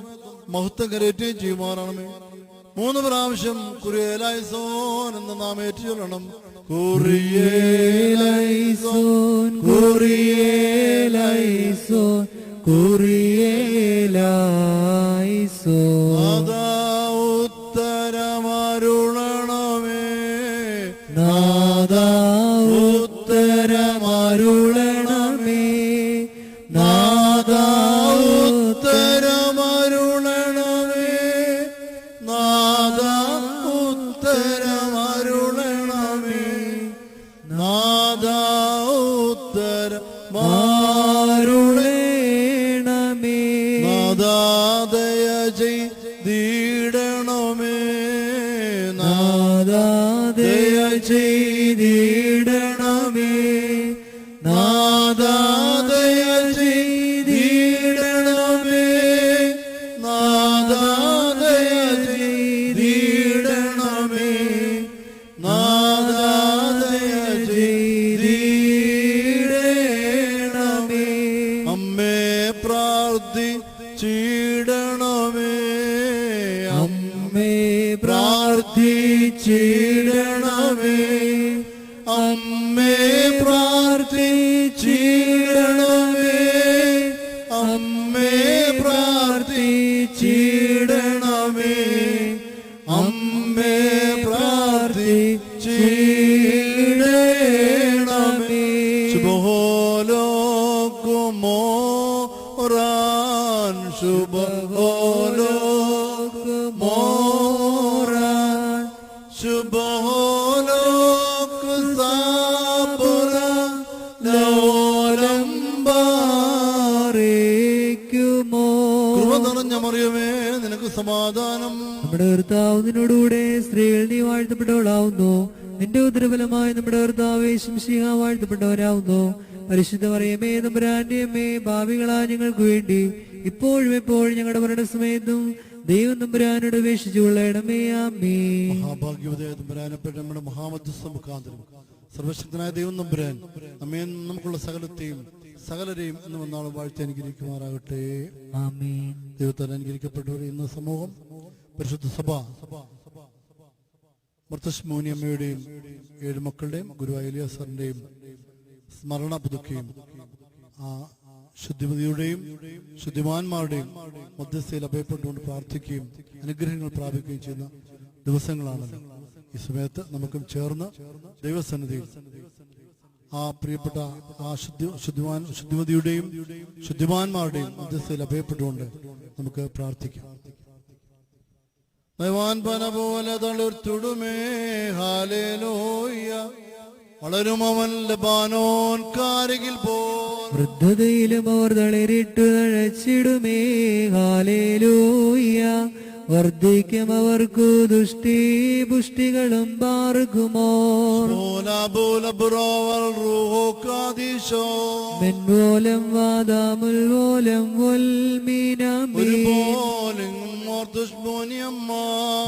മഹത്വം കരയറ്റുകയും ചെയ്യുമാറാണമേ. 3 പ്രാവശ്യം കുരിയേലൈസോൻ എന്ന് നാം ഏറ്റുചൊല്ലണം. കുരിയേലൈസോൻ കുരിയേലൈസോൻ കുരിയേലൈസോൻ. നാദാ ഉത്തരമരുളണമേ. നാദാ ഉത്തരമരുളണമേ. നാദാ ഉത്തരമരുളണമേ. നാദാ ഉത്തരമരുളണമേ. നാദാ ഉത്തരമരുളണമേ. ചീടണമേ അമ്മേ പ്രാർത്ഥിച്ചിടണമേ അമ്മേ പ്രാർത്ഥിച്ചിടണമേ അമ്മേ പ്രാർത്ഥിച്ചിടണമേ അമ്മേ പ്രാർത്ഥിച്ചിടണമേ ശുഭോലോകുമോറാൻ ശുഭോലോകുമോറാൻ ശുഭോലോകുസാപുര ലോലംബാറേക്കുമോ. കൃപ നിറഞ്ഞ മറിയമേ നിനക്ക് സമാധാനം. നമ്മുടെ കർത്താവ് നിന്നോടുകൂടെ സ്ത്രീകൾ നീ വാഴ്ത്തപ്പെട്ടവളാവുന്നു. നിന്റെ ഉദരഫലമായി നമ്മുടെ കർത്താവ് ശംസിഹ വാഴ്ത്തപ്പെട്ടവരാവുന്നു. പരിശുദ്ധ മറിയമേ തമ്പുരാന്റെ അമ്മേ, ഭാവികളായ ഞങ്ങൾക്ക് വേണ്ടി ഇപ്പോഴും എപ്പോഴും ഞങ്ങളുടെ മരണസമയത്തും ദൈവം തമ്പുരാനോട് അപേക്ഷിച്ചുകൊള്ളണമേ. ആമേൻ. മഹാഭാഗ്യവതിയായ തമ്പുരാനപ്പെട്ട നമ്മുടെ മഹാമധ്യസ്ഥ മുഖാന്തരം സർവശക്തനായ ദൈവം തമ്പുരാൻ നമ്മെ നമുക്കുള്ള സകലത്തെയും സകലരെയും ഇന്ന് വന്നാളും വാഴ്ത്തി അനുഗ്രഹിക്കുമാറാകട്ടെ. ആമേൻ. ദൈവത്താൽ അനുഗ്രഹിക്കപ്പെട്ടവരെ ഇന്ന് സമൂഹം പരിശുദ്ധ സഭ മർത്തശ്മോനി അമ്മയുടെയും 7 മക്കളുടെയും ഗുരുവായൂർ എലിയാസറിന്റെയും സ്മരണ പുതുക്കുകയും ആ ശുദ്ധിമതിയുടെയും ശുദ്ധിമാന്മാരുടെയും മധ്യസ്ഥയിൽ അഭയപ്പെട്ടുകൊണ്ട് പ്രാർത്ഥിക്കുകയും അനുഗ്രഹങ്ങൾ പ്രാപിക്കുകയും ചെയ്യുന്ന ദിവസങ്ങളാണ്. ഈ സമയത്ത് നമുക്കും ചേർന്ന് ദൈവസന്നിധിയിൽ ആ പ്രിയപ്പെട്ട ആ ശുദ്ധിമതിയുടെയും ശുദ്ധിമാന്മാരുടെയും മധ്യസ്ഥയിൽ അഭയപ്പെട്ടുകൊണ്ട് നമുക്ക് പ്രാർത്ഥിക്കാം. ദൈവാൻ പന പോലെ തളിർത്തുടുമേ ഹാലേലൂയ വളരും അവൻ ലബാനോൻ കാരികിൽ പോൽ വൃദ്ധതയിലും അവർ തളിരിട്ടു തഴച്ചിടുമേ ഹാലേലൂയ. വർദ്ധിക്കും അവർക്കു ദുഷ്ടി പുഷ്ടികളും പാർക്കുമോ. മെൻപോലം വാദാമുൽപോലം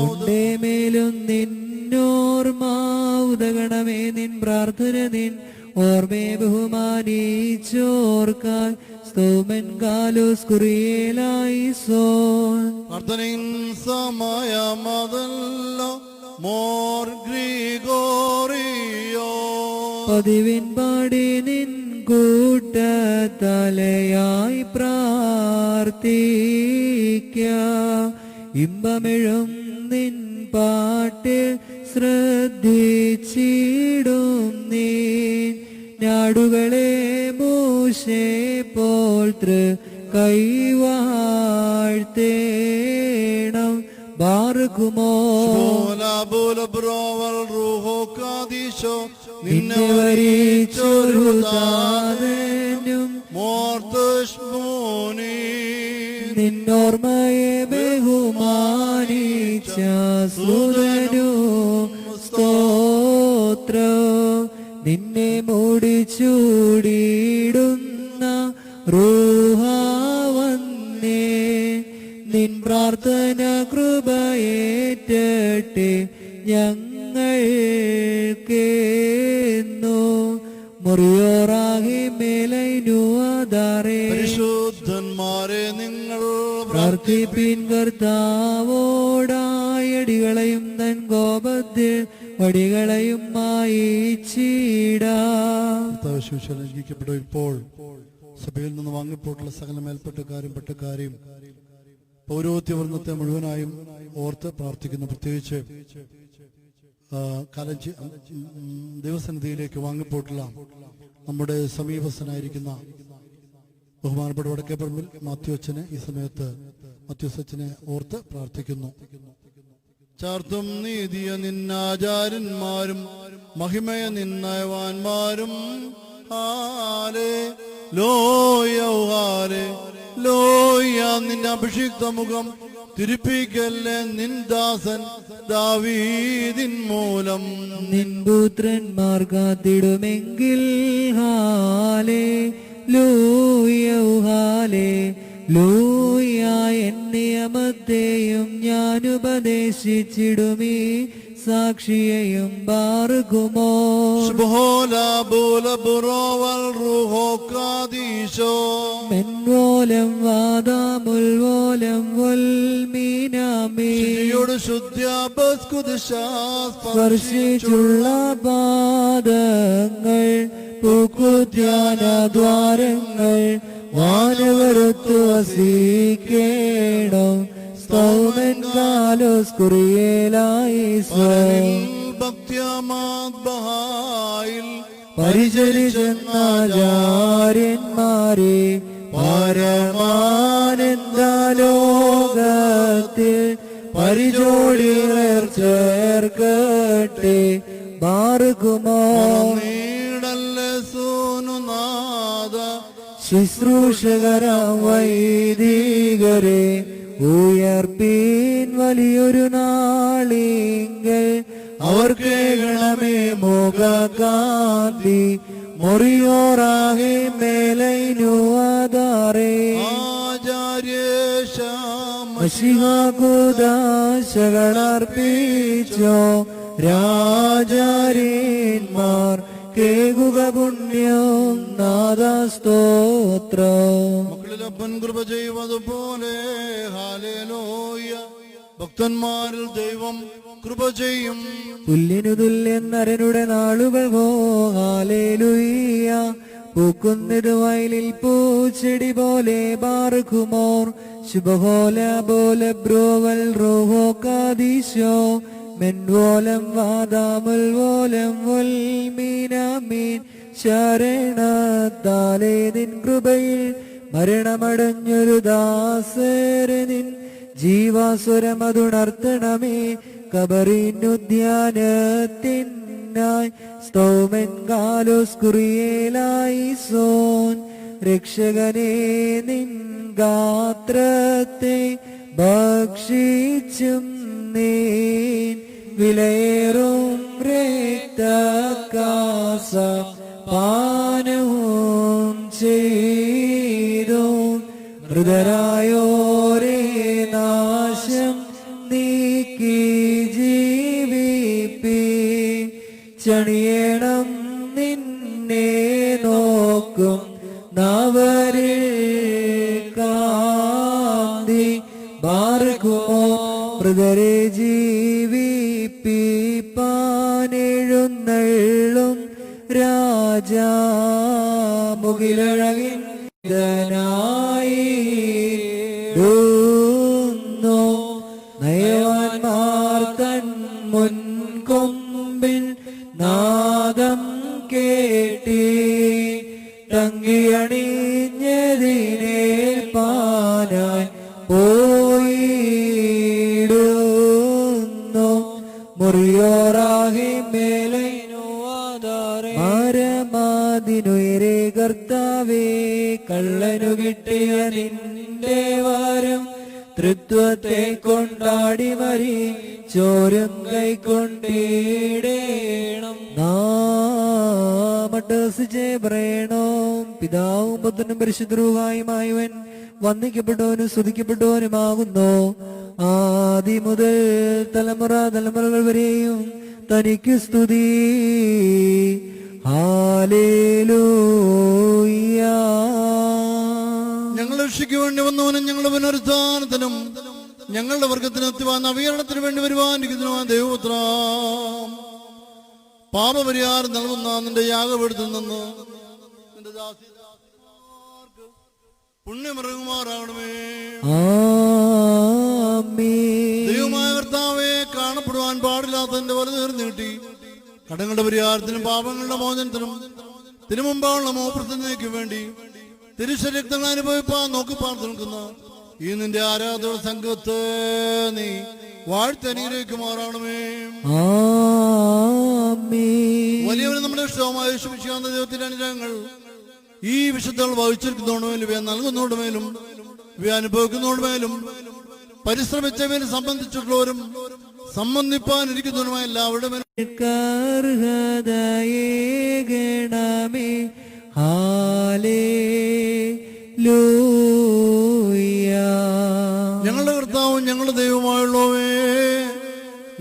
ഉണ്ടേ മേലും നിന്നോർമ്മ ഉദകണമേ. നിൻ പ്രാർത്ഥന നിൻ ഓർമ്മയെ ബഹുമാനിച്ചോർക്കാൻ സ്തോമൻ കാലോസ് കുറിയേലായി സോൻ. പ്രാർത്ഥനയിൻ സമയമതല്ലോ മോർ ഗ്രിഗോറിയോ പതിവിൻ പാടി നിൻ കൂട്ടത്തലയായി പ്രാർത്ഥിക്ക. ഇമ്പമെഴും നിൻ പാട്ട് ശ്രദ്ധിച്ചിടും നീ. നാടുകളെ മോശെ പോൽ കൈവാഴ്ത്തേണം ബാർക്കുമോ. നിന്നെ വരിച്ചൊരു താതനും നിന്നോർമ്മയെ ബഹുമാനിച്ച സുതനും സ്തോത്രം. നിന്നെ മൂടിച്ചൂടിയിടുന്ന റൂഹാവന്നേ. നിൻ പ്രാർത്ഥന കൃപയേറ്റട്ടെ ഞങ്ങൾക്കെന്നു. മുറിയോറാകെ മേലൈനുവാദാറേ. പരിശുദ്ധന്മാരെ നിങ്ങൾ പ്രാർത്ഥിപ്പിൻ കർത്താവോടായടികളെയും തൻ കോപത്തിൽ വടികളെയും മായിച്ചിടാം. ഇപ്പോൾ സഭയിൽ നിന്ന് വാങ്ങിപ്പോട്ടുള്ള സകല മേൽപ്പെട്ടക്കാരും പെട്ടക്കാരെയും പൗരോഹിത്യവർണ്ണത്തെ മുഴുവനായും ഓർത്ത് പ്രാർത്ഥിക്കുന്നു. പ്രത്യേകിച്ച് ദൈവസന്നിധിയിലേക്ക് വാങ്ങിപ്പോട്ടുള്ള നമ്മുടെ സമീപസ്ഥനായിരിക്കുന്ന ബഹുമാനപ്പെട്ട വടക്കേപ്പറമ്പിൽ മാത്യുവച്ചനെ ഈ സമയത്ത് മാത്യുവച്ചനെ ഓർത്ത് പ്രാർത്ഥിക്കുന്നു. ചാർത്തും നീതിയ നിന്നാചാര്യന്മാരും മഹിമയ നിന്നയവാന്മാരും ലോയ നിന്റെ അഭിഷിക്ത മുഖം തിരുപ്പിക്കല്ലേ നിൻ ദാസൻ ദാവീദിൻ മൂലം. നിൻ പുത്രന്മാർ കാത്തിടുമെങ്കിൽ ഹാലേ ലൂയ ഹാലേ ലൂയ. എൻ നിയമത്തെയും ഞാൻ ഉപദേശിച്ചിടുമീ സാക്ഷിയെയും ബാറുകുമോ ശുഭോല ബോല ബുറോവൽ റുഹോ കാദീശോ മെൻവോലം വാദാമുൽവോലം വൽമീനാമേ ശുദ്ധിയോട് ശുദ്ധ്യ സ്പർശിച്ചുള്ള പാദങ്ങൾ പൂക്കുധ്യാനദ്വാരങ്ങൾ വാനവരത്തു വസിക്കേണം സ്തൗമൻ കാലോസ് കുറിയേലായി ഭക്തിയമാത്ബഹായിൽ പരിചരിച്ചെന്നാചാര്യന്മാരെ പരമാനന്ദലോകത്തിൽ പരിചോടികൾ ചേർക്കട്ടെ ബാറുകുമോ നീടല്ലേ സോനുനാഥ ശുശ്രൂഷകരാം വൈദികരെ ഉയർപ്പീൻ വലിയൊരു നാളിങ്കൽ അവർക്കേകണമേ മുഖകാന്തി മുറിയോറാകെ മേലൈനുവാദാറേ മഷിഹാകുദാശകളർപ്പിച്ചോ രാജാര്യന്മാർ കേകുക പുണ്യം നാദസ്തോത്രം മക്കളിലപ്പൻ കൃപ ചെയ്യുവതുപോലെ ഹാലേലൂയ ഭക്തന്മാരിൽ ദൈവം കൃപ ചെയ്യും പുല്ലിനു തുല്യൻ നരനുടെ നാളുകൾ ഹോ ഹാലേലൂയ പൂക്കുന്നത് വയലിൽ പൂച്ചെടി പോലെ ബാറുകുമോർ ശുഭഹോല ബോല ബ്രോവൽ റോഹോ കാദീശോ മെൻവോലം വാദാമുൽവോലം വൽമീനാമീൻ ശരണത്താലേ നിൻ കൃപയിൽ മരണമടഞ്ഞൊരു ദാസരെ നിൻ ജീവാസുരമതുണർത്തണമേ കബറിനുദ്യാനത്തിനായി സ്തോമൻ കാലോസ് കുറിയേലായി സോൻ രക്ഷകനെ നിൻ ഗാത്രത്തെ ഭക്ഷിച്ചും നീൻ വിലയേറും രക്തകാസ പാനവും ചെയ്തു മൃതരായോരേ നാശം നീക്കി ജീവിപ്പി ചണിയണം നിന്നെ നോക്കും നവരിൽ കാന്തി ബാർക്കുമോ മൃതരെ ജീവിപ്പിപ്പാനെഴുന്നള്ളും രാജാ മുകിലഴകിൻ നയവാന്മാർ തൻ മുൻകൊമ്പിൽ നാദം കേട്ടി ടങ്കിയണിഞ്ഞതിനേൽപ്പാനായി പോയിടുന്നു മുറിയോറാകെ മേലൈനുവാദാരമാതിനുയരെ കർത്താവേ കള്ളനു കിട്ടിയ നിന്റെ വാരം തൃത്വത്തെ കൊണ്ടാടി മരി ചോരും കൈക്കൊണ്ടിടേണം നാമട്ടസിച്ചേ പറയണോ പിതാവും പുത്രനും പരിശുദ്ധരുമായുമായവൻ വന്ദിക്കപ്പെട്ടവനും സ്തുതിക്കപ്പെട്ടവനുമാകുന്നു ആദി മുതൽ തലമുറകൾ വരെയും തനിക്ക് സ്തുതി ഹല്ലേലൂയ. ഞങ്ങൾ രക്ഷയ്ക്ക് വേണ്ടി വന്നവനും ഞങ്ങളുടെ പുനരുത്ഥാനത്തിനും ഞങ്ങളുടെ വർഗത്തിന് എത്തുവാൻ നവീകരണത്തിന് വേണ്ടി വരുവാനിരിക്കുന്നതുമായ ദൈവപുത്ര പാപപരിഹാരം നൽകുന്ന നിന്റെ യാഗപീഠത്തിൽ നിന്ന് നിന്റെ ദാസിമാർക്ക് പുണ്യമൃഗമാറാകണമേ. ആമേൻ. ദൈവമായ കർത്താവെ കാണപ്പെടുവാൻ പാടില്ലാത്തതിന്റെ വലതു നീട്ടി കടങ്ങളുടെ പരിഹാരത്തിനും പാപങ്ങളുടെ മോചനത്തിനും തിരുമുമ്പായുള്ള മോപ്രത്തിനേക്ക് വേണ്ടി തിരുശരക്തങ്ങൾ അനുഭവിപ്പാൻ നോക്കി പാർത്തു നിൽക്കുന്ന ഈ നിന്റെ ആരാധന സംഘത്തെ നീ വാഴ്ത്തനുഗ്രഹിക്കുമാറാണമേ. ആമേൻ. വലിയവന് നമ്മുടെ ഇഷ്ടവുമായ യേശുമിശിഹായുടെ ദൈവത്തിന്റെ അനുഗ്രഹങ്ങൾ ഈ വിശുദ്ധങ്ങൾ വഹിച്ചിരിക്കുന്നതോടുമേലും ഇവയെ നൽകുന്നതോടുമേലും ഇവയെ അനുഭവിക്കുന്നതോടുമേലും പരിശ്രമിച്ചവയെ സംബന്ധിച്ചിട്ടുള്ളവരും സംബന്ധിപ്പാനിരിക്കുന്നവരുമായ എല്ലാവരുടെ മേലും കർഹദയേകണമേ. ഹല്ലേലൂയ. ഞങ്ങളുടെ കർത്താവും ഞങ്ങളുടെ ദൈവമായുള്ളവേ,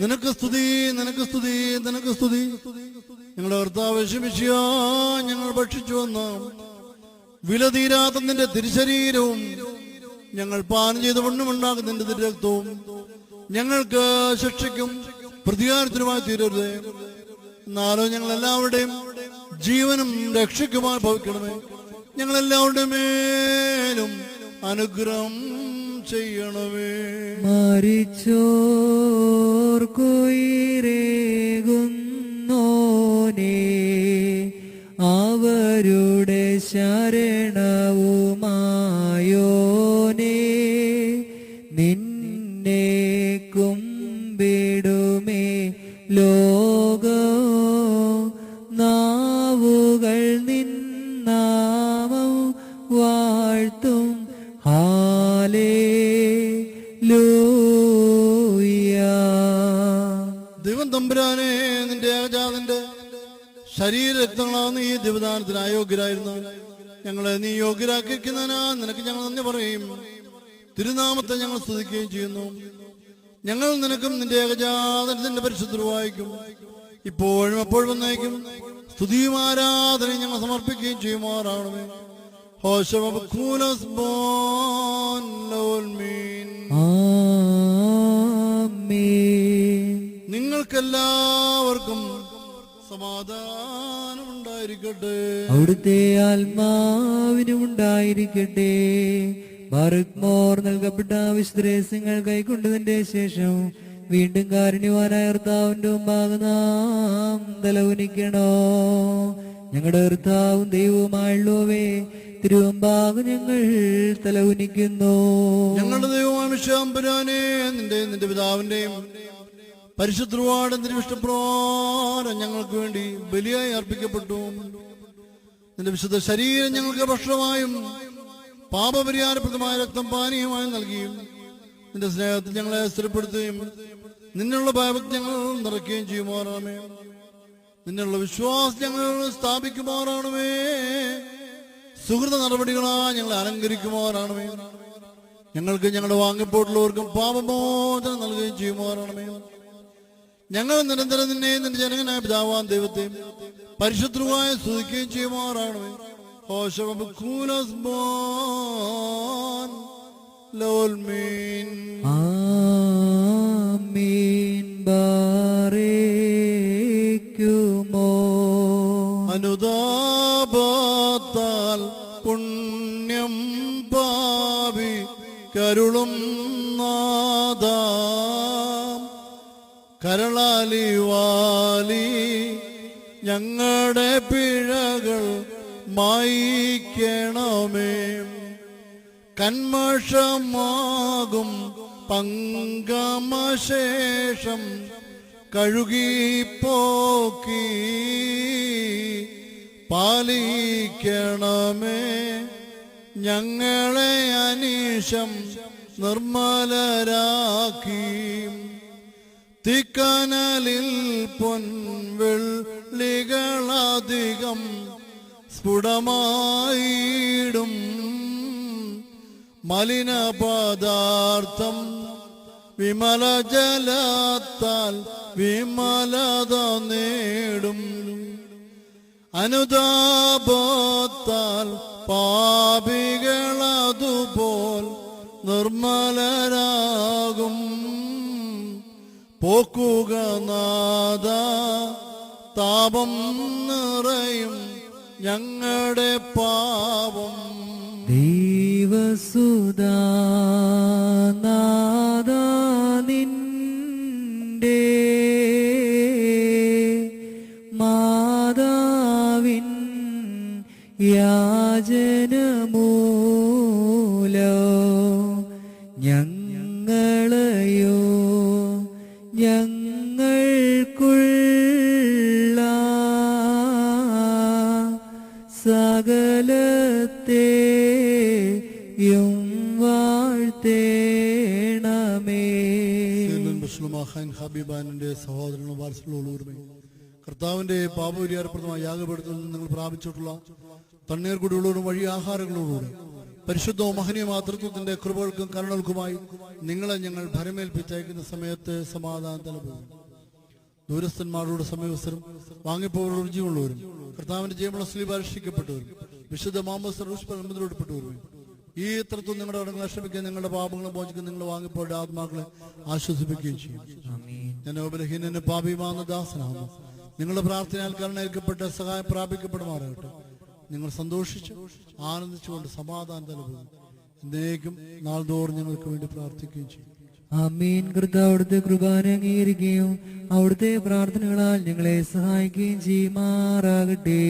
നിനക്ക് സ്തുതി, നിനക്ക് സ്തുതി, നിനക്ക് സ്തുതി. ഞങ്ങളുടെ കർത്താവ് ശമിഷ്യ, ഞങ്ങൾ ഭക്ഷിച്ചു വന്ന വില തീരാത്ത നിന്റെ തിരുശരീരവും ഞങ്ങൾ പാനം ചെയ്ത് വണ്ണമുണ്ടാക്കുന്ന നിന്റെ തിരുരക്തവും ഞങ്ങൾക്ക് ശിക്ഷയ്ക്കും പ്രതികാരത്തിനുമായി തീരരുത്. എന്നാലോ ഞങ്ങൾ എല്ലാവരുടെയും ജീവനും രക്ഷയ്ക്കുമായി ഭവിക്കണമേ. ഞങ്ങളെല്ലാവരുടെ മേലും അനുഗ്രഹം ചെയ്യണമേ. മരിച്ചോർക്കുയിരേകുന്നോനേ, അവരുടെ ശരണവുമായോനേ, നിന്നെ കുമ്പിടുമേ ലോകോ, നാവുകൾ നിന്നാമം വാഴ്ത്തും. ഹല്ലേലൂയ. ദൈവം തമ്പുരാനെ, നിന്റെ ഏകജാതന്റെ ശരീരരക്തങ്ങളാവുന്ന ഈ ദിവദാനത്തിന് അയോഗ്യരായിരുന്നു ഞങ്ങളെ നീ യോഗ്യരാക്കിയിരിക്കുന്നതിനാ നിനക്ക് ഞങ്ങൾ നന്ദി പറയും. തിരുനാമത്തെ ഞങ്ങൾ സ്തുതിക്കുകയും ചെയ്യുന്നു. ഞങ്ങൾ നിനക്കും നിന്റെ ഏകജാതനത്തിന്റെ പരിശുദ്ധവായിക്കും ഇപ്പോഴും എപ്പോഴും വന്നേക്കും സ്തുതിയും ആരാധനയും ഞങ്ങൾ സമർപ്പിക്കുകയും ചെയ്യുമാറാണമേ. നിങ്ങൾക്കെല്ലാവർക്കും സമാധാനം ഉണ്ടായിരിക്കട്ടെ. അവിടുത്തെ ആത്മാവിനും ഉണ്ടായിരിക്കട്ടെ. ബാറക് മോർ നൽകപ്പെട്ട വിശുദ്ധരഹസ്യങ്ങൾ കൈക്കൊണ്ടതിന്റെ ശേഷം വീണ്ടും കാരുണ്യവാനായ കർത്താവിന്റെ മുമ്പാകെ നാം തലകുനിക്കണോ. ഞങ്ങളുടെ കർത്താവും ദൈവവുമായുള്ളവേ, തിരുവമ്പാകെ ഞങ്ങൾ തലകുനിക്കുന്നു. ഞങ്ങളുടെ ദൈവമായ മിശിഹായെ, നിന്റെ പിതാവിന്റെയും പരിശുദ്ധവാട് തിരുവിഷ്ടപ്രകാരം ഞങ്ങൾക്ക് വേണ്ടി ബലിയായി അർപ്പിക്കപ്പെട്ടു. നിന്റെ വിശുദ്ധ ശരീരം ഞങ്ങൾക്ക് ഭക്ഷണമായും പാപപരിഹാരപ്രദമായ രക്തം പാനീയമായും നൽകിയും നിന്റെ സ്നേഹത്തിൽ ഞങ്ങളെ സ്ഥിരപ്പെടുത്തുകയും നിന്നുള്ള ഭയഭക്തി ഞങ്ങൾ നിറയ്ക്കുകയും ചെയ്യുമാറാണമേ. നിന്നുള്ള വിശ്വാസം ഞങ്ങൾ സ്ഥാപിക്കുമാറാണമേ. സുഹൃത നടപടികളാ ഞങ്ങളെ അലങ്കരിക്കുമാറാണമേ. ഞങ്ങൾക്ക് ഞങ്ങളുടെ വാങ്ങിപ്പോട്ടുള്ളവർക്കും പാപമോചനം നൽകുകയും ചെയ്യുമാറാണമേ. ഞങ്ങൾ നിരന്തരം നിന്നെയും നിന്റെ ജനകനായ പിതാവാൻ ദൈവത്തെയും പരിശുദ്ധമായ സ്തുതിക്കുകയും ചെയ്യുമാറാണമേ. ആമീൻ. ബാറേക്കുമോ. അനുതാപത്താൽ പുണ്യം പാപി കരുളും നാദാ, കരളാലി വാലി ഞങ്ങളുടെ പിഴകൾ മായിക്കണമേ. കന്മഷമാകും പങ്കമശേഷം കഴുകിപ്പോക്കി പാലിക്കണമേ. ഞങ്ങളെ അനീശം നിർമ്മലരാക്കി തിക്കനലിൽ പൊൻവെള്ളികളധികം സ്ഫുടമായിടും മലിന പദാർത്ഥം വിമല ജലത്താൽ വിമലത നേടും. അനുതാപത്താൽ പാപികളതുപോൽ നിർമ്മലരാകും. പോക്കുക നാദ താപം നിറയും ഞങ്ങളുടെ പാപം. ദൈവസുതാ നാദ നിന്റെ മാതാവിൻ യാചനമൂലോ ഞങ്ങളെയോ ഞങ്ങൾക്കുള്ള സകലത്തെയും വാഴ്ത്തേണമേ. ഹബീബാനിന്റെ സഹോദരനും വാത്സല്യമുള്ളവരുമേ, കർത്താവിന്റെ പാപപരിഹാരപ്രദമായ യാഗപീഠത്തിൽ നിങ്ങൾ പ്രാപിച്ചിട്ടുള്ള തണ്ണീർ കുടികളോടും വഴി ആഹാരങ്ങളോടുകൂടെ പരിശുദ്ധവും മഹനീയ മാതൃത്വത്തിന്റെ കൃപകൾക്കും കരുണകൾക്കുമായി നിങ്ങളെ ഞങ്ങൾ ഭരമേൽപ്പിച്ചയക്കുന്ന സമയത്ത് സമാധാനത്തിൽ പോകും. ദൂരസ്ഥന്മാരോട് സമീപസ്ഥരും വാങ്ങിപ്പോവരോട് ജീവനുള്ളവരും കർത്താവിന്റെ ജയമുള്ള സ്ലീബ രക്ഷിക്കപ്പെട്ടവരും വിശുദ്ധ മാമോദിലൂടെപ്പെട്ടവരും ഈ തരത്തിൽ നിങ്ങളുടെ അടങ്ങൾ നഷ്ടപ്പിക്കുകയും നിങ്ങളുടെ പാപങ്ങളെ മോചിക്കുകയും നിങ്ങൾ വാങ്ങിപ്പോയുടെ ആത്മാക്കളെ ആശ്വസിപ്പിക്കുകയും ചെയ്യും. ഞാൻ ബലഹീനന് പാപിയുമാകുന്ന ദാസനാകുന്നു. നിങ്ങളുടെ പ്രാർത്ഥനയാൽ കരുണയേൽക്കപ്പെട്ട സഹായം പ്രാപിക്കപ്പെടുമാറാകട്ടെ. നിങ്ങൾ സന്തോഷിച്ച് ആനന്ദിച്ചുകൊണ്ട് സമാധാനത്തിൽ പോകും. എന്നേക്കും നാൾതോറും ഞങ്ങൾക്ക് വേണ്ടി പ്രാർത്ഥിക്കുകയും ചെയ്യും. ആമീൻ. കർത്താവ് അവിടുത്തെ കുർബാന അംഗീകരിക്കുകയും അവിടുത്തെ പ്രാർത്ഥനകളാൽ ഞങ്ങളെ സഹായിക്കുകയും ചെയ്യുമാറാകട്ടെ.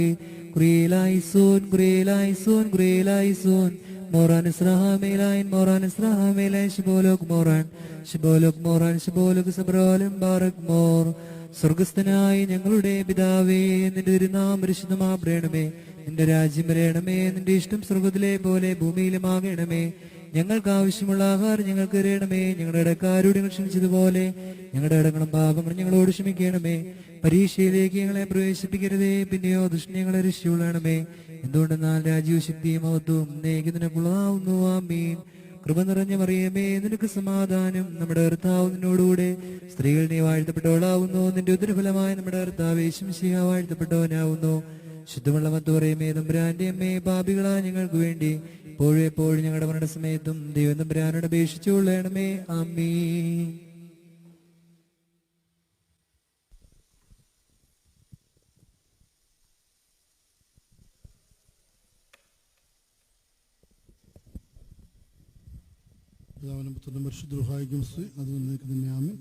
കുറിയലായിസോൻ കുറിയലായിസോൻ കുറിയലായിസോൻ മോറാൻ ഇസ്രാഹമേലായൻ മോറാൻ ഇസ്രാഹമേലായൻ ശിബോലോക് മോറാൻ ശിബോലോക് മോറാൻ ശിബോലോക് സബ്രോലം ബാറക് മോർ. സ്വർഗസ്ഥനായ ഞങ്ങളുടെ പിതാവേ, നിന്റെ തിരുനാമം പരിശുദ്ധമാകണമേ. നിന്റെ രാജ്യം വരണമേ. നിന്റെ ഇഷ്ടം സ്വർഗത്തിലെ പോലെ ഭൂമിയിലുമാകണമേ. ഞങ്ങൾക്ക് ആവശ്യമുള്ള ആഹാരം ഞങ്ങൾക്ക് തരണമേ. ഞങ്ങളുടെ ഇടക്കാരോട് ഞങ്ങൾ ക്ഷമിച്ചതുപോലെ ഞങ്ങളുടെ ഇടങ്ങളും പാപങ്ങളും ഞങ്ങളോട് ക്ഷമിക്കണമേ. പരീക്ഷയിലേക്ക് ഞങ്ങളെ പ്രവേശിപ്പിക്കരുതേ, പിന്നെയോ ദുഷ്ടനെ ഞങ്ങളെ രക്ഷിച്ചുകൊള്ളണമേ. എന്തുകൊണ്ടെന്നാൽ രാജ്യവും ശക്തിയും മഹത്വവും നിനക്കുള്ളതാവുന്നു. ആമീൻ. കൃപ നിറഞ്ഞ മറിയമേ, നിനക്ക് സമാധാനം. നമ്മുടെ കർത്താവ് നിന്നോടുകൂടെ സ്ത്രീകൾ നീ വാഴ്ത്തപ്പെട്ടവളാവുന്നു. നിന്റെ ഉദരഫലമായ നമ്മുടെ കർത്താവ് യേശു മിശിഹ വാഴ്ത്തപ്പെട്ടവനാവുന്നു. ശുദ്ധമുള്ള മത്തുപറയമേ, തമ്പുരാന്റെ അമ്മേ, പാപികളാ ഞങ്ങൾക്ക് വേണ്ടി ഇപ്പോഴും എപ്പോഴും ഞങ്ങളുടെ മരണസമയത്തും ദൈവം തമ്പുരാനോട് അപേക്ഷിച്ചുകൊള്ളണമേ. ആമീൻ.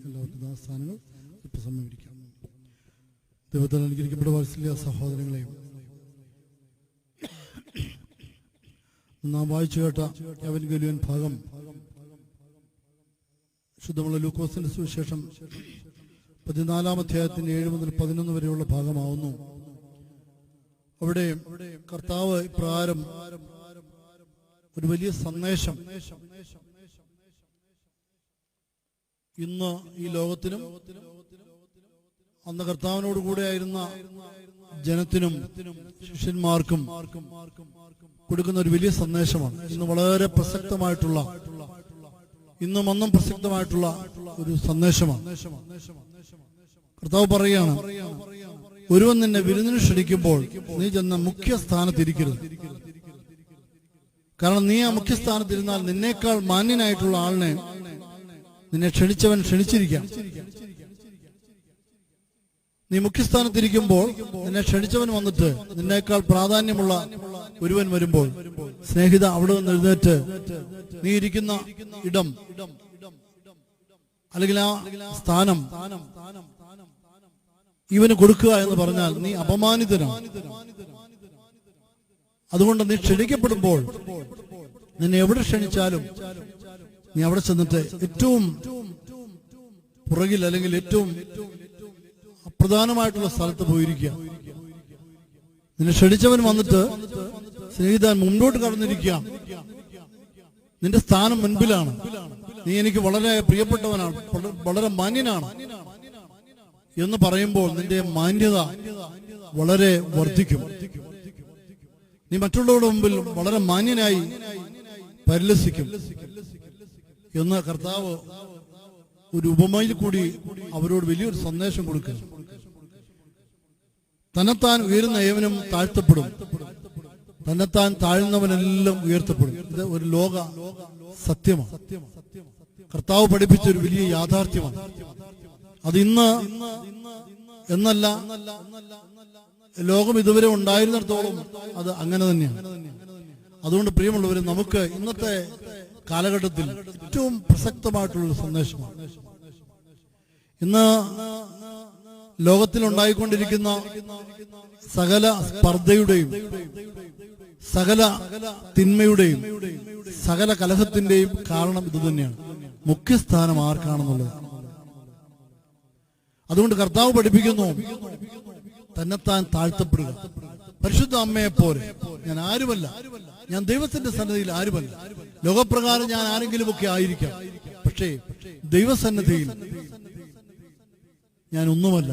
എല്ലാവർക്കും ദാസ്ഥാനങ്ങൾ ഇപ്പൊ സമീപിക്കാം. ദൈവത്താൽ അനുഗ്രഹിക്കപ്പെട്ട വാത്സല്യ സഹോദരങ്ങളെയും നാം വായിച്ചു കേട്ട എവൻഗേലിയൻ ഭാഗം ശുദ്ധമുള്ള ലൂക്കോസിന്റെ സുവിശേഷം 14-ാം അധ്യായത്തിന്റെ 7 മുതൽ 11 വരെയുള്ള ഭാഗമാവുന്നു. അവിടെ കർത്താവ് ഇപ്രകാരം ഒരു വലിയ സന്ദേശം ഇന്ന് ഈ ലോകത്തിനും അന്ന് കർത്താവിനോട് കൂടെയായിരുന്ന ജനത്തിനും ശിഷ്യന്മാർക്കും കൊടുക്കുന്ന ഒരു വലിയ സന്ദേശമാണ്. ഇന്ന് വളരെ പ്രസക്തമായിട്ടുള്ള, ഇന്നും അന്നും പ്രസക്തമായിട്ടുള്ള ഒരു സന്ദേശമാണ്. കർത്താവ് പറയുകയാണ്, ഒരുവൻ നിന്നെ വിരുന്നിന് ക്ഷണിക്കുമ്പോൾ നീ ചെന്ന മുഖ്യ സ്ഥാനത്തിരിക്കരുത്. കാരണം നീ ആ മുഖ്യസ്ഥാനത്തിരുന്നാൽ നിന്നേക്കാൾ മാന്യനായിട്ടുള്ള ആളിനെ നിന്നെ ക്ഷണിച്ചവൻ ക്ഷണിച്ചിരിക്കാം. നീ മുഖ്യസ്ഥാനത്തിരിക്കുമ്പോൾ നിന്നെ ക്ഷണിച്ചവൻ വന്നിട്ട് നിന്നേക്കാൾ പ്രാധാന്യമുള്ള ഒരുവൻ വരുമ്പോൾ, സ്നേഹിത, അവിടെ നിന്ന് എഴുന്നേറ്റ് നീ ഇരിക്കുന്ന ഇടം അല്ലെങ്കിൽ ആ സ്ഥാനം ഇവന് കൊടുക്കുക എന്ന് പറഞ്ഞാൽ നീ അപമാനിതനാണ്. അതുകൊണ്ട് നീ ക്ഷണിക്കപ്പെടുമ്പോൾ നിന്നെ എവിടെ ക്ഷണിച്ചാലും നീ അവിടെ ചെന്നിട്ട് ഏറ്റവും പുറകിൽ അല്ലെങ്കിൽ ഏറ്റവും അപ്രധാനമായിട്ടുള്ള സ്ഥലത്ത് പോയിരിക്കുക. നിന്നെ ക്ഷണിച്ചവൻ വന്നിട്ട് സ്നേഹിതാൻ മുമ്പോട്ട് കടന്നിരിക്കുക. നിന്റെ സ്ഥാനം മുൻപിലാണ്. നീ എനിക്ക് വളരെ പ്രിയപ്പെട്ടവനാണ്, വളരെ മാന്യനാണ് എന്ന് പറയുമ്പോൾ നിന്റെ മാന്യത വളരെ വർദ്ധിക്കും. നീ മറ്റുള്ളവരുടെ മുമ്പിൽ വളരെ മാന്യനായി പരിലസിക്കും എന്ന് കർത്താവ് ഒരു ഉപമയിൽ കൂടി അവരോട് വലിയൊരു സന്ദേശം കൊടുക്കുക. തന്നെത്താൻ ഉയരുന്ന ഏവനും താഴ്ത്തപ്പെടും, തന്നെത്താൻ താഴ്ന്നവനെല്ലാം ഉയർത്തപ്പെടും. ഇത് ഒരു ലോക സത്യമാണ്. കർത്താവ് പഠിപ്പിച്ച ഒരു വലിയ യാഥാർത്ഥ്യമാണ്. അത് ഇന്ന് എന്നല്ല, ലോകം ഇതുവരെ ഉണ്ടായിരുന്നിടത്തോളം അത് അങ്ങനെ തന്നെയാണ്. അതുകൊണ്ട് പ്രിയമുള്ളവരെ, നമുക്ക് ഇന്നത്തെ കാലഘട്ടത്തിൽ ഏറ്റവും പ്രസക്തമായിട്ടുള്ള സന്ദേശമാണ്. ഇന്ന് ലോകത്തിൽ ഉണ്ടായിക്കൊണ്ടിരിക്കുന്ന സകല സ്പർദ്ധയുടെയും സകല തിന്മയുടെയും സകല കലഹത്തിന്റെയും കാരണം ഇത് തന്നെയാണ്. മുഖ്യസ്ഥാനം ആർക്കാണെന്നുള്ളത്. അതുകൊണ്ട് കർത്താവ് പഠിപ്പിക്കുന്നു, തന്നെത്താൻ താഴ്ത്തപ്പെടുക. പരിശുദ്ധ അമ്മയെ പോലെ ഞാൻ ആരുമല്ല, ഞാൻ ദൈവത്തിന്റെ സന്നിധിയിൽ ആരുമല്ല. ലോകപ്രകാരം ഞാൻ ആരെങ്കിലുമൊക്കെ ആയിരിക്കാം, പക്ഷേ ദൈവസന്നിധിയിൽ ഞാൻ ഒന്നുമല്ല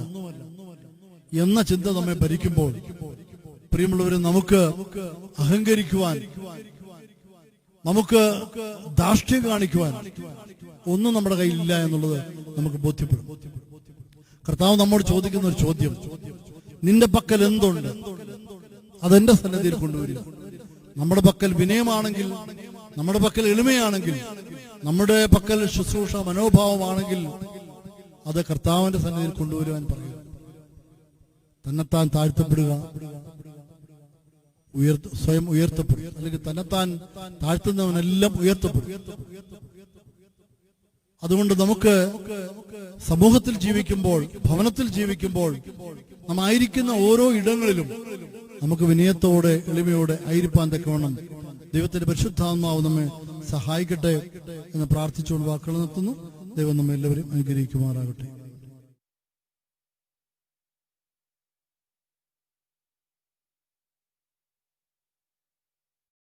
എന്ന ചിന്ത നമ്മെ ഭരിക്കുമ്പോൾ, പ്രിയമുള്ളവരെ, നമുക്ക് അഹങ്കരിക്കുവാൻ നമുക്ക് ധാർഷ്ട്യം കാണിക്കുവാൻ ഒന്നും നമ്മുടെ കയ്യിലില്ല എന്നുള്ളത് നമുക്ക് ബോധ്യപ്പെടും. കർത്താവ് നമ്മോട് ചോദിക്കുന്ന ഒരു ചോദ്യം, നിന്റെ പക്കൽ എന്തുണ്ട് അതെന്റെ സന്നിധിയിൽ കൊണ്ടുവരിക. നമ്മുടെ പക്കൽ വിനയമാണെങ്കിൽ, നമ്മുടെ പക്കൽ എളിമയാണെങ്കിൽ, നമ്മുടെ പക്കൽ ശുശ്രൂഷ മനോഭാവമാണെങ്കിൽ അത് കർത്താവിന്റെ സന്നിധിയിൽ കൊണ്ടുവരുവാൻ പറയുക. തന്നെത്താൻ താഴ്ത്തപ്പെടുക, സ്വയം ഉയർത്തപ്പെടും. അല്ലെങ്കിൽ തന്നെത്താൻ താഴ്ത്തുന്നവനെല്ലാം ഉയർത്തപ്പെടും. അതുകൊണ്ട് നമുക്ക് സമൂഹത്തിൽ ജീവിക്കുമ്പോൾ, ഭവനത്തിൽ ജീവിക്കുമ്പോൾ, നാം ആയിരിക്കുന്ന ഓരോ ഇടങ്ങളിലും നമുക്ക് വിനയത്തോടെ എളിമയോടെ ആയിരിക്കാൻ തക്കവണ്ണം ദൈവത്തിന്റെ പരിശുദ്ധാത്മാവ് നമ്മെ സഹായിക്കട്ടെ എന്ന് പ്രാർത്ഥിച്ചുകൊണ്ട് വാക്കുകൾ നിർത്തുന്നു. ദൈവം നമ്മെ എല്ലാവരും അനുഗ്രഹിക്കുമാറാകട്ടെ.